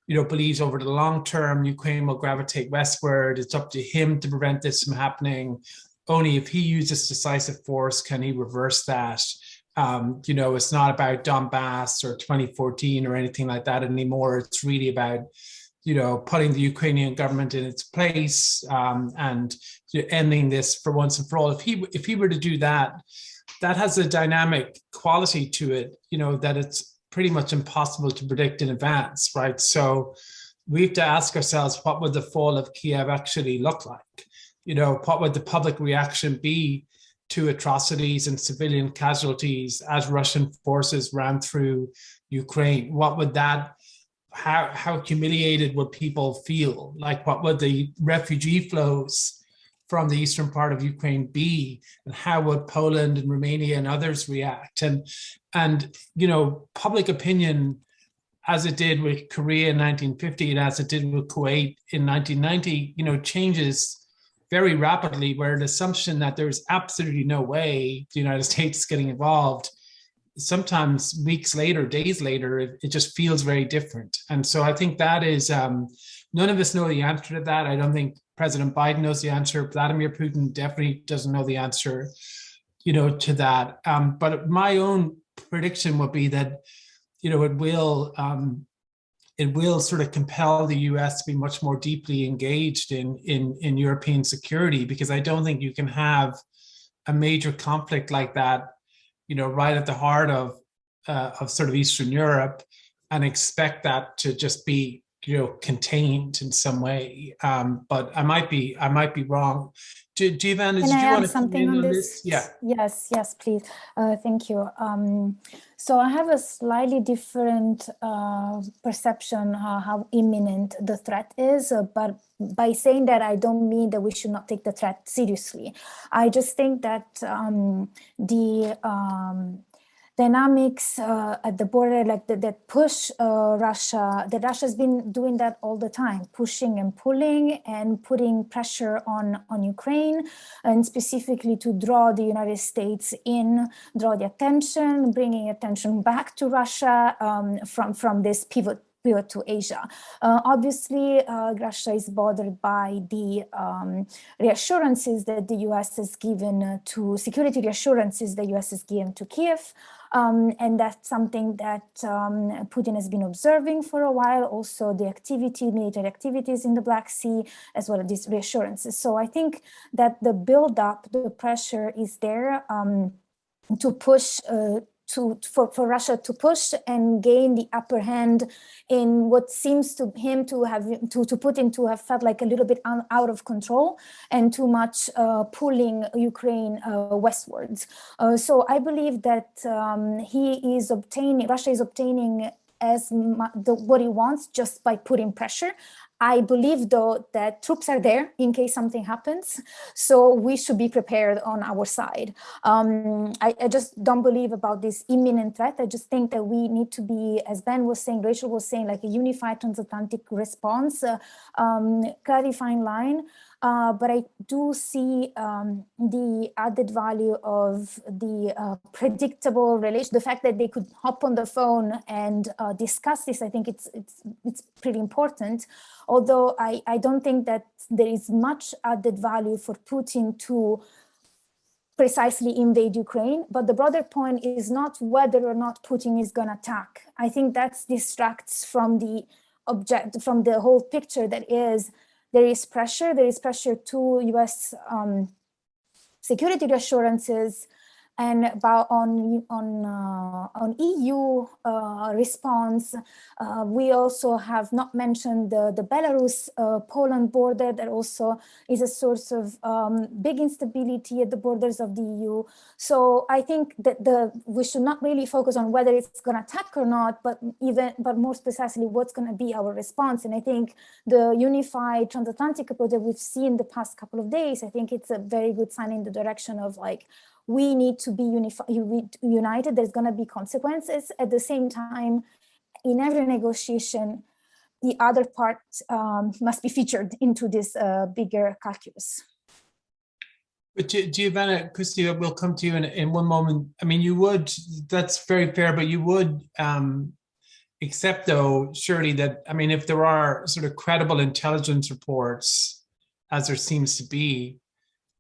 believes over the long term Ukraine will gravitate westward. It's up to him to prevent this from happening. Only if he uses decisive force can he reverse that. It's not about Donbass or 2014 or anything like that anymore. It's really about, putting the Ukrainian government in its place and ending this for once and for all. If he were to do that, that has a dynamic quality to it, that it's pretty much impossible to predict in advance, right? So we have to ask ourselves, what would the fall of Kiev actually look like? What would the public reaction be to atrocities and civilian casualties as Russian forces ran through Ukraine? What would that, how humiliated would people feel? Like, what would the refugee flows from the eastern part of Ukraine be? And how would Poland and Romania and others react? And public opinion, as it did with Korea in 1950 and as it did with Kuwait in 1990, changes very rapidly, where an assumption that there's absolutely no way the United States is getting involved, sometimes weeks later, days later, it just feels very different. And so I think that is, none of us know the answer to that. I don't think President Biden knows the answer. Vladimir Putin definitely doesn't know the answer, to that. But my own prediction would be that, it will sort of compel the US to be much more deeply engaged in European security, because I don't think you can have a major conflict like that, right at the heart of sort of Eastern Europe, and expect that to just be, contained in some way. But I might be wrong. Giovanna, did you want to something on this? Yeah. Yes, please. Thank you. So I have a slightly different perception how imminent the threat is, but by saying that, I don't mean that we should not take the threat seriously. I just think that the dynamics at the border, like that push Russia, that Russia's been doing that all the time, pushing and pulling and putting pressure on Ukraine, and specifically to draw the United States in, draw the attention, bringing attention back to Russia from this pivot to Asia. Obviously, Russia is bothered by the reassurances that the US has given to, security reassurances the US has given to Kiev. And that's something that Putin has been observing for a while. Also, the military activities in the Black Sea, as well as these reassurances. So I think that the buildup, the pressure is there to push for Russia to push and gain the upper hand in what seems to him to have to Putin to have felt like a little bit out of control and too much pulling Ukraine westwards. So I believe that Russia is obtaining what he wants just by putting pressure. I believe, though, that troops are there in case something happens, so we should be prepared on our side. I just don't believe about this imminent threat. I just think that we need to be, as Ben was saying, Rachel was saying, like a unified transatlantic response, clarifying line. But I do see the added value of the predictable relation, the fact that they could hop on the phone and discuss this. I think it's pretty important. Although I don't think that there is much added value for Putin to precisely invade Ukraine. But the broader point is not whether or not Putin is going to attack. I think that distracts from the whole picture that is, there is pressure to US security assurances and about on EU response. We also have not mentioned the Belarus-Poland border that also is a source of big instability at the borders of the EU. So I think that we should not really focus on whether it's going to attack or not, but more precisely what's going to be our response. And I think the unified transatlantic approach that we've seen the past couple of days, I think it's a very good sign in the direction of like, we need to be united. There's going to be consequences. At the same time, in every negotiation, the other part must be featured into this bigger calculus. But Giovanna, Christy, we'll come to you in one moment. I mean, you would, that's very fair, but you would accept, though, surely that, I mean, if there are sort of credible intelligence reports, as there seems to be,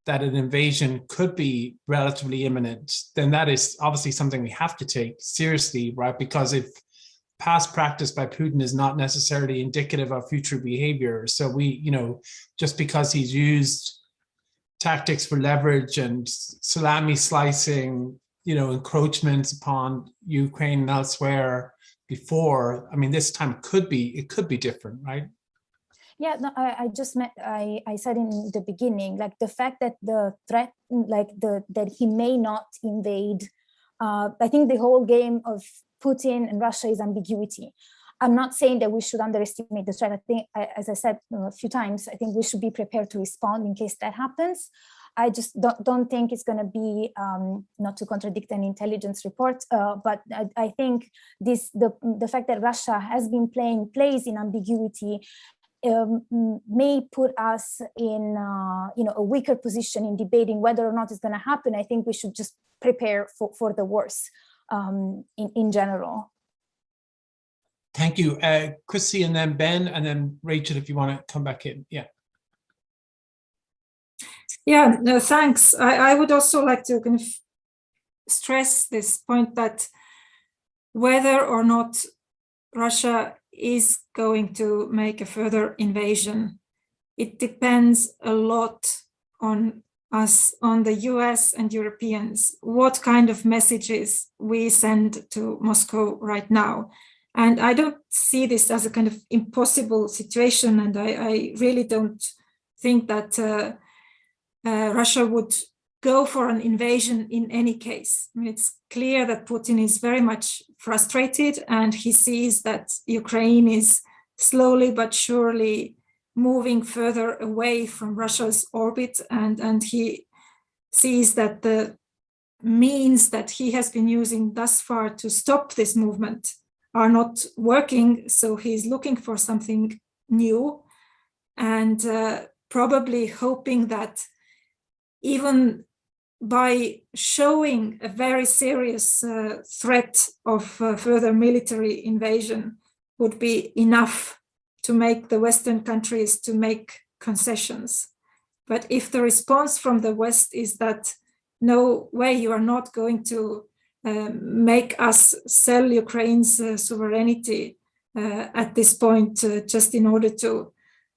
that an invasion could be relatively imminent, then that is obviously something we have to take seriously, right? Because if past practice by Putin is not necessarily indicative of future behavior, so we, just because he's used tactics for leverage and salami slicing, encroachments upon Ukraine and elsewhere before, I mean, this time it could be different, right? Yeah, no, I said in the beginning, like the fact that the threat, that he may not invade, I think the whole game of Putin and Russia is ambiguity. I'm not saying that we should underestimate the threat. I think, as I said a few times, I think we should be prepared to respond in case that happens. I just don't think it's going to be, not to contradict an intelligence report, but I think the fact that Russia has been plays in ambiguity may put us in a weaker position in debating whether or not it's going to happen. I think we should just prepare for the worst in general. Thank you. Chrissy, and then Ben, and then Rachel, if you want to come back in. Yeah. Yeah, no, thanks. I would also like to kind of stress this point that whether or not Russia is going to make a further invasion, it depends a lot on us, on the US and Europeans, what kind of messages we send to Moscow right now. And I don't see this as a kind of impossible situation, and I really don't think that Russia would go for an invasion in any case. I mean, it's clear that Putin is very much frustrated, and he sees that Ukraine is slowly but surely moving further away from Russia's orbit, and he sees that the means that he has been using thus far to stop this movement are not working, so he's looking for something new, and probably hoping that even by showing a very serious threat of further military invasion would be enough to make the Western countries to make concessions. But if the response from the West is that, no way, you are not going to make us sell Ukraine's sovereignty at this point just in order to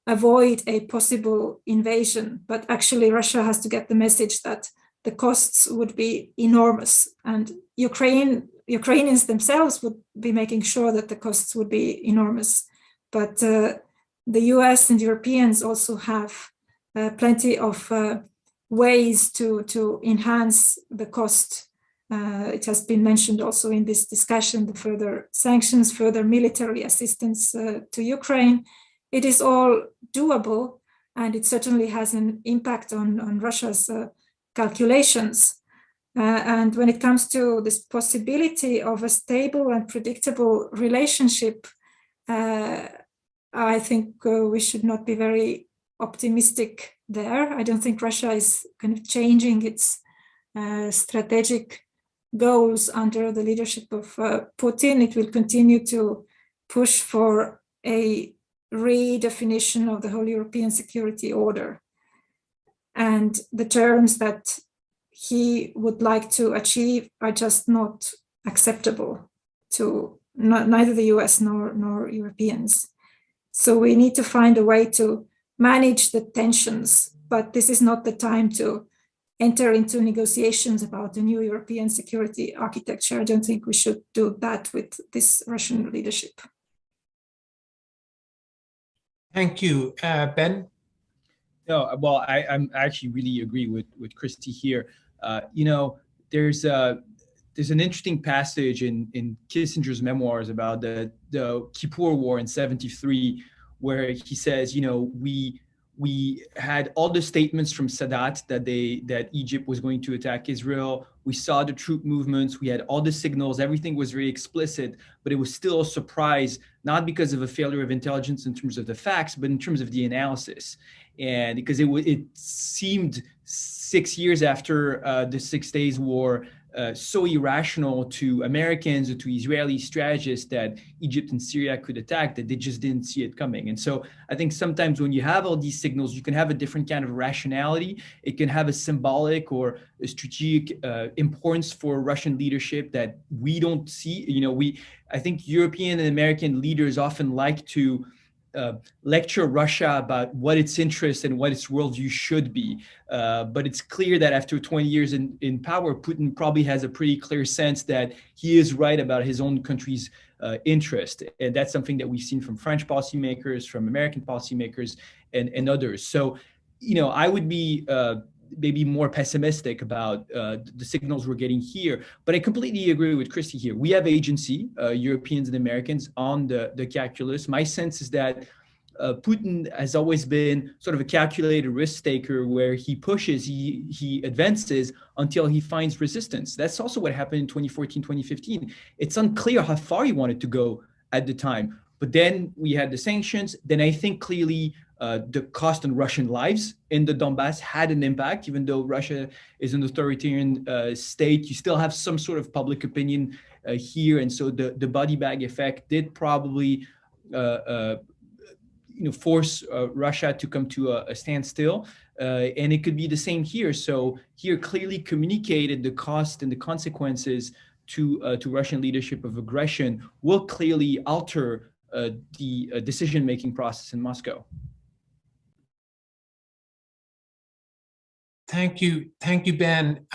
avoid a possible invasion, but actually Russia has to get the message that the costs would be enormous, and Ukrainians themselves would be making sure that the costs would be enormous. But the US and Europeans also have plenty of ways to enhance the cost. It has been mentioned also in this discussion, the further sanctions, further military assistance to Ukraine. It is all doable, and it certainly has an impact on Russia's calculations. And when it comes to this possibility of a stable and predictable relationship, I think we should not be very optimistic there. I don't think Russia is kind of changing its strategic goals under the leadership of Putin. It will continue to push for a redefinition of the whole European security order. And the terms that he would like to achieve are just not acceptable to neither the US nor Europeans. So we need to find a way to manage the tensions, but this is not the time to enter into negotiations about the new European security architecture. I don't think we should do that with this Russian leadership. Thank you. Ben? No, well, I'm actually really agree with Christy here. There's an interesting passage in Kissinger's memoirs about the Kippur War in '73, where he says, we We had all the statements from Sadat that Egypt was going to attack Israel. We saw the troop movements. We had all the signals. Everything was very explicit, but it was still a surprise, not because of a failure of intelligence in terms of the facts, but in terms of the analysis. And because it seemed 6 years after the 6 Days War, so irrational to Americans or to Israeli strategists that Egypt and Syria could attack that they just didn't see it coming. And so I think sometimes when you have all these signals, you can have a different kind of rationality. It can have a symbolic or a strategic importance for Russian leadership that we don't see. I think European and American leaders often like to lecture Russia about what its interests and what its worldview should be. But it's clear that after 20 years in power, Putin probably has a pretty clear sense that he is right about his own country's interest. And that's something that we've seen from French policymakers, from American policymakers, and others. So, I would be maybe more pessimistic about the signals we're getting here. But I completely agree with Christy here. We have agency, Europeans and Americans, on the calculus. My sense is that Putin has always been sort of a calculated risk taker where he pushes, he advances until he finds resistance. That's also what happened in 2014, 2015. It's unclear how far he wanted to go at the time. But then we had the sanctions. Then I think clearly the cost on Russian lives in the Donbass had an impact. Even though Russia is an authoritarian state, you still have some sort of public opinion here. And so the body bag effect did probably force Russia to come to a standstill. And it could be the same here. So here clearly communicated the cost and the consequences to Russian leadership of aggression will clearly alter the decision-making process in Moscow. Thank you, Ben.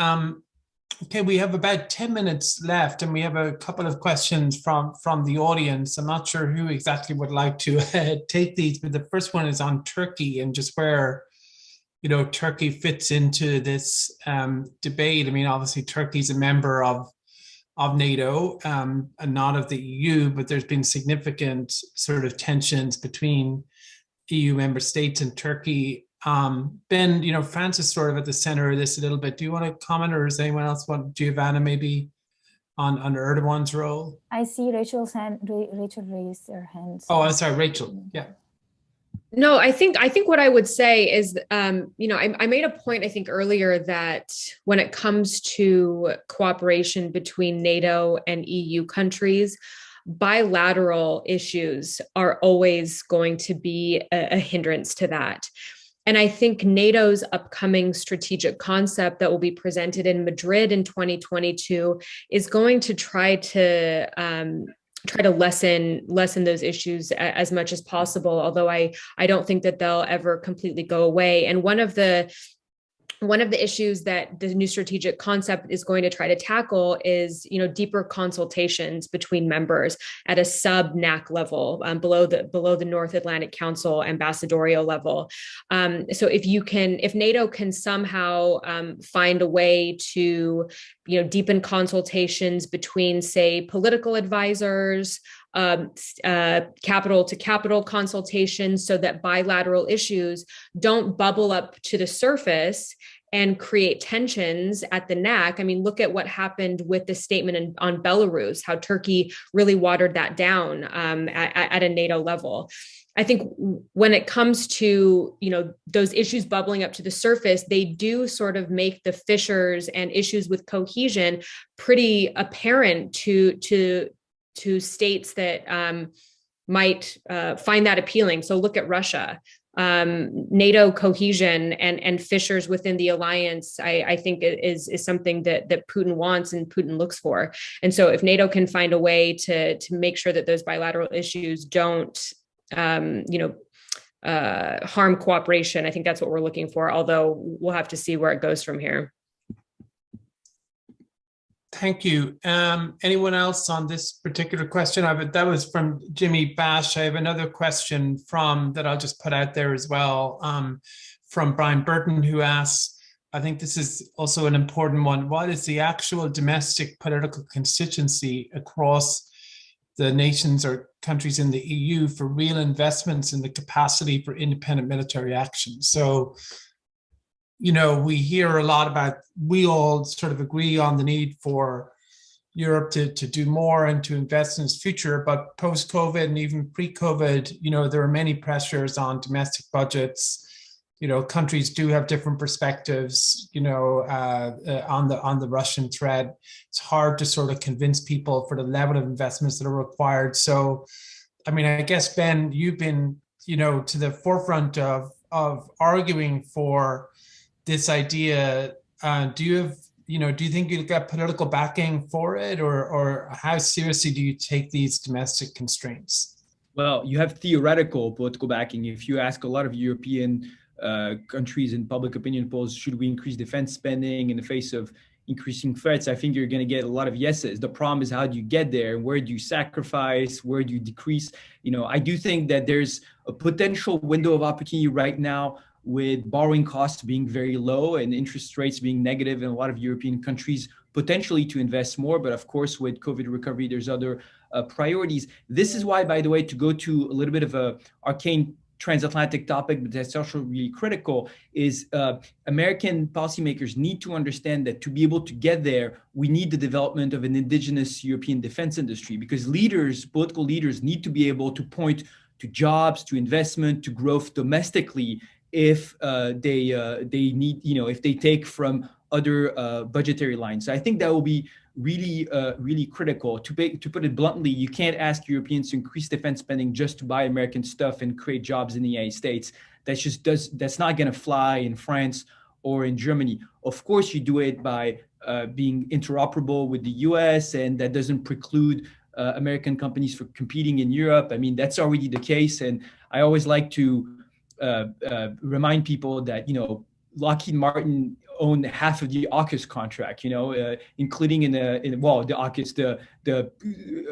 Okay, we have about 10 minutes left, and we have a couple of questions from the audience. I'm not sure who exactly would like to take these, but the first one is on Turkey and just where Turkey fits into this debate. I mean, obviously, Turkey's a member of NATO and not of the EU, but there's been significant sort of tensions between EU member states and Turkey. Ben, France is sort of at the center of this a little bit. Do you want to comment, or does anyone else want, Giovanna, maybe on Erdogan's role? I see Rachel raised her hand. Oh, I'm sorry, Rachel. Yeah. No, I think what I would say is, I made a point, I think earlier, that when it comes to cooperation between NATO and EU countries, bilateral issues are always going to be a hindrance to that. And I think NATO's upcoming strategic concept that will be presented in Madrid in 2022 is going to try to lessen those issues as much as possible. Although I don't think that they'll ever completely go away. And one of the issues that the new strategic concept is going to try to tackle is, deeper consultations between members at a sub-NAC level, below the North Atlantic Council ambassadorial level. So if NATO can somehow find a way to, deepen consultations between, say, political advisors, capital to capital consultations, so that bilateral issues don't bubble up to the surface and create tensions at the NAC. I mean, look at what happened with the statement on Belarus, how Turkey really watered that down at a NATO level. I think when it comes to, those issues bubbling up to the surface, they do sort of make the fissures and issues with cohesion pretty apparent to states that might find that appealing. So look at Russia. NATO cohesion and fissures within the alliance, I think is something that Putin wants and Putin looks for. And so if NATO can find a way to make sure that those bilateral issues don't harm cooperation, I think that's what we're looking for, although we'll have to see where it goes from here. Thank you. Anyone else on this particular question? That was from Jimmy Bash. I have another question that I'll just put out there as well, from Brian Burton, who asks, I think this is also an important one: what is the actual domestic political constituency across the nations or countries in the EU for real investments in the capacity for independent military action. So, we hear a lot about, we all sort of agree on the need for Europe to do more and to invest in its future, but post-COVID and even pre-COVID, there are many pressures on domestic budgets. Countries do have different perspectives, on the Russian threat. It's hard to sort of convince people for the level of investments that are required. So, I guess, Ben, you've been, to the forefront of arguing for this idea. Do you think you'll get political backing for it, or how seriously do you take these domestic constraints? Well, you have theoretical political backing. If you ask a lot of European countries in public opinion polls, should we increase defense spending in the face of increasing threats? I think you're going to get a lot of yeses. The problem is, how do you get there? Where do you sacrifice? Where do you decrease? I do think that there's a potential window of opportunity right now with borrowing costs being very low and interest rates being negative in a lot of European countries, potentially to invest more. But of course, with COVID recovery, there's other priorities. This is why, by the way, to go to a little bit of a arcane transatlantic topic, but that's also really critical, is American policymakers need to understand that to be able to get there, we need the development of an indigenous European defense industry, because political leaders need to be able to point to jobs, to investment, to growth domestically if they need, if they take from other budgetary lines. So I think that will be really critical. To put it bluntly, you can't ask Europeans to increase defense spending just to buy American stuff and create jobs in the United States. That's not going to fly in France or in Germany. Of course, you do it by being interoperable with the US, and that doesn't preclude American companies from competing in Europe. That's already the case. And I always like to remind people that, Lockheed Martin owned half of the AUKUS contract, including in the AUKUS, the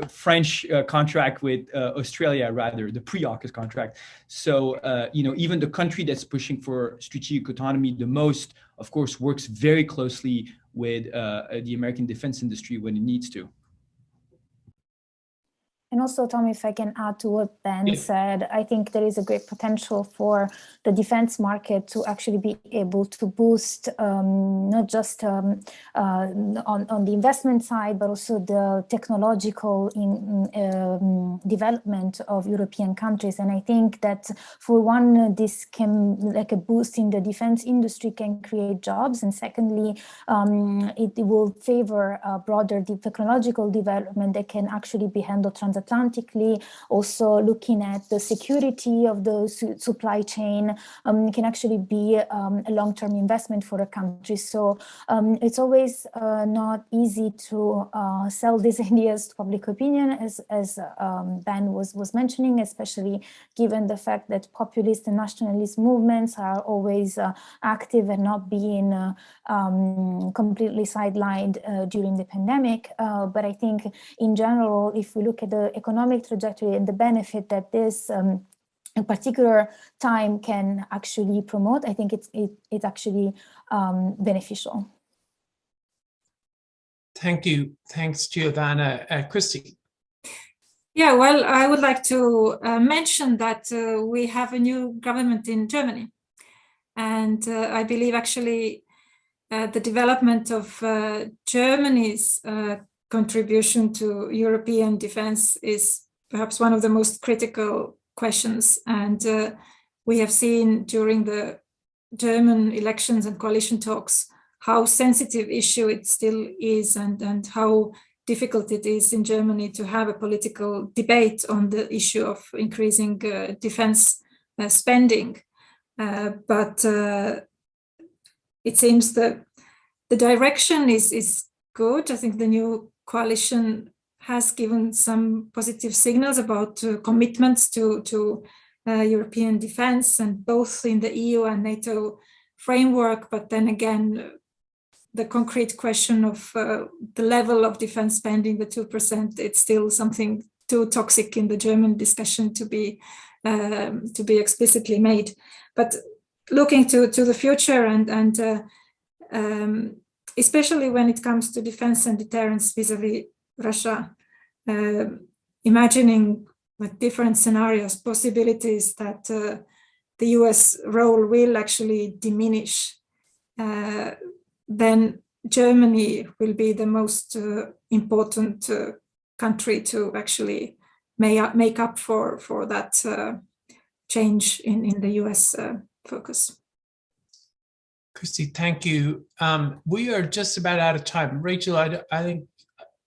French contract with Australia, rather, the pre-AUKUS contract. So, even the country that's pushing for strategic autonomy the most, of course, works very closely with the American defense industry when it needs to. And also, Tom, if I can add to what Ben said, I think there is a great potential for the defense market to actually be able to boost not just on the investment side, but also the technological development of European countries. And I think that for one, this can, like a boost in the defense industry, can create jobs. And secondly, it will favor a broader technological development that can actually be handled transatlantically. Also looking at the security of the supply chain can actually be a long-term investment for a country. So it's always not easy to sell these ideas to public opinion, as Ben was mentioning, especially given the fact that populist and nationalist movements are always active and not being completely sidelined during the pandemic. But I think in general, if we look at the economic trajectory and the benefit that this a particular time can actually promote, I think it's actually beneficial. Thank you. Thanks, Giovanna. Christy. Yeah, well, I would like to mention that we have a new government in Germany. And I believe actually the development of Germany's contribution to European defense is perhaps one of the most critical questions. And we have seen during the German elections and coalition talks how sensitive issue it still is, and how difficult it is in Germany to have a political debate on the issue of increasing defense spending. But it seems that the direction is good. I think the new coalition has given some positive signals about commitments to European defense, and both in the EU and NATO framework. But then again, the concrete question of the level of defense spending, the 2%, it's still something too toxic in the German discussion to be explicitly made. But looking to the future, and especially when it comes to defense and deterrence vis-a-vis Russia, imagining with different scenarios, possibilities that the US role will actually diminish, then Germany will be the most important country to actually make up for that change in the US focus. Christy, thank you. We are just about out of time. Rachel, I think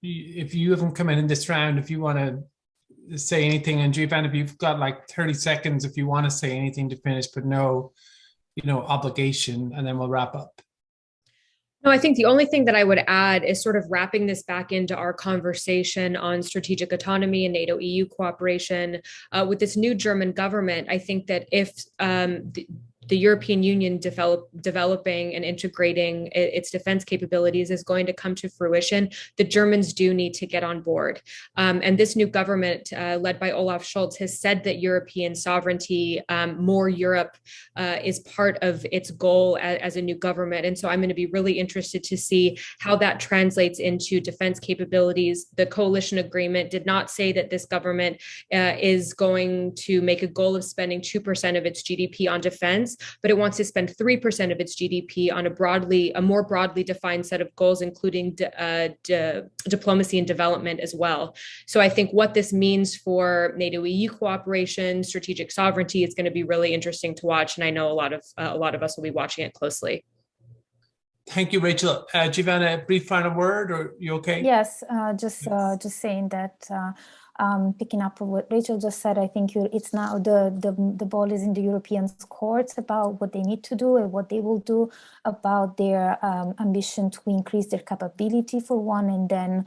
if you haven't come in this round, if you want to say anything, and Giovanna, if you've got like 30 seconds, if you want to say anything to finish, but no, obligation, and then we'll wrap up. No, I think the only thing that I would add is sort of wrapping this back into our conversation on strategic autonomy and NATO-EU cooperation. With this new German government, I think that if the European Union developing and integrating its defense capabilities is going to come to fruition, the Germans do need to get on board. And this new government, led by Olaf Scholz, has said that European sovereignty, more Europe, is part of its goal as a new government. And so I'm going to be really interested to see how that translates into defense capabilities. The coalition agreement did not say that this government is going to make a goal of spending 2% of its GDP on defense, but it wants to spend 3% of its GDP on a more broadly defined set of goals, including diplomacy and development as well. So I think what this means for NATO-EU cooperation, strategic sovereignty, is going to be really interesting to watch, and I know a lot of us will be watching it closely. Thank you, Rachel. Giovanna, a brief final word, or you okay? Yes, just saying that. Picking up on what Rachel just said, I think it's now the ball is in the European courts about what they need to do and what they will do about their ambition to increase their capability for one, and then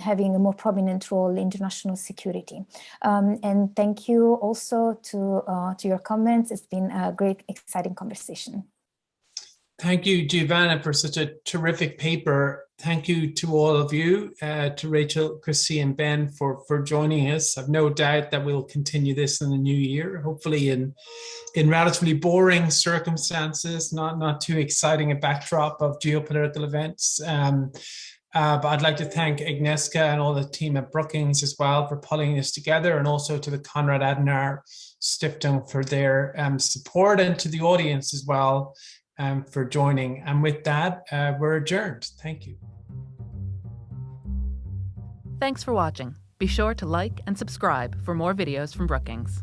having a more prominent role in international security. And thank you also to your comments. It's been a great, exciting conversation. Thank you, Giovanna, for such a terrific paper. Thank you to all of you, to Rachel, Christy, and Ben for joining us. I've no doubt that we'll continue this in the new year, hopefully in relatively boring circumstances, not too exciting a backdrop of geopolitical events. But I'd like to thank Agnieszka and all the team at Brookings as well for pulling this together, and also to the Konrad Adenauer Stiftung for their support, and to the audience as well for joining. And with that, we're adjourned. Thank you. Thanks for watching. Be sure to like and subscribe for more videos from Brookings.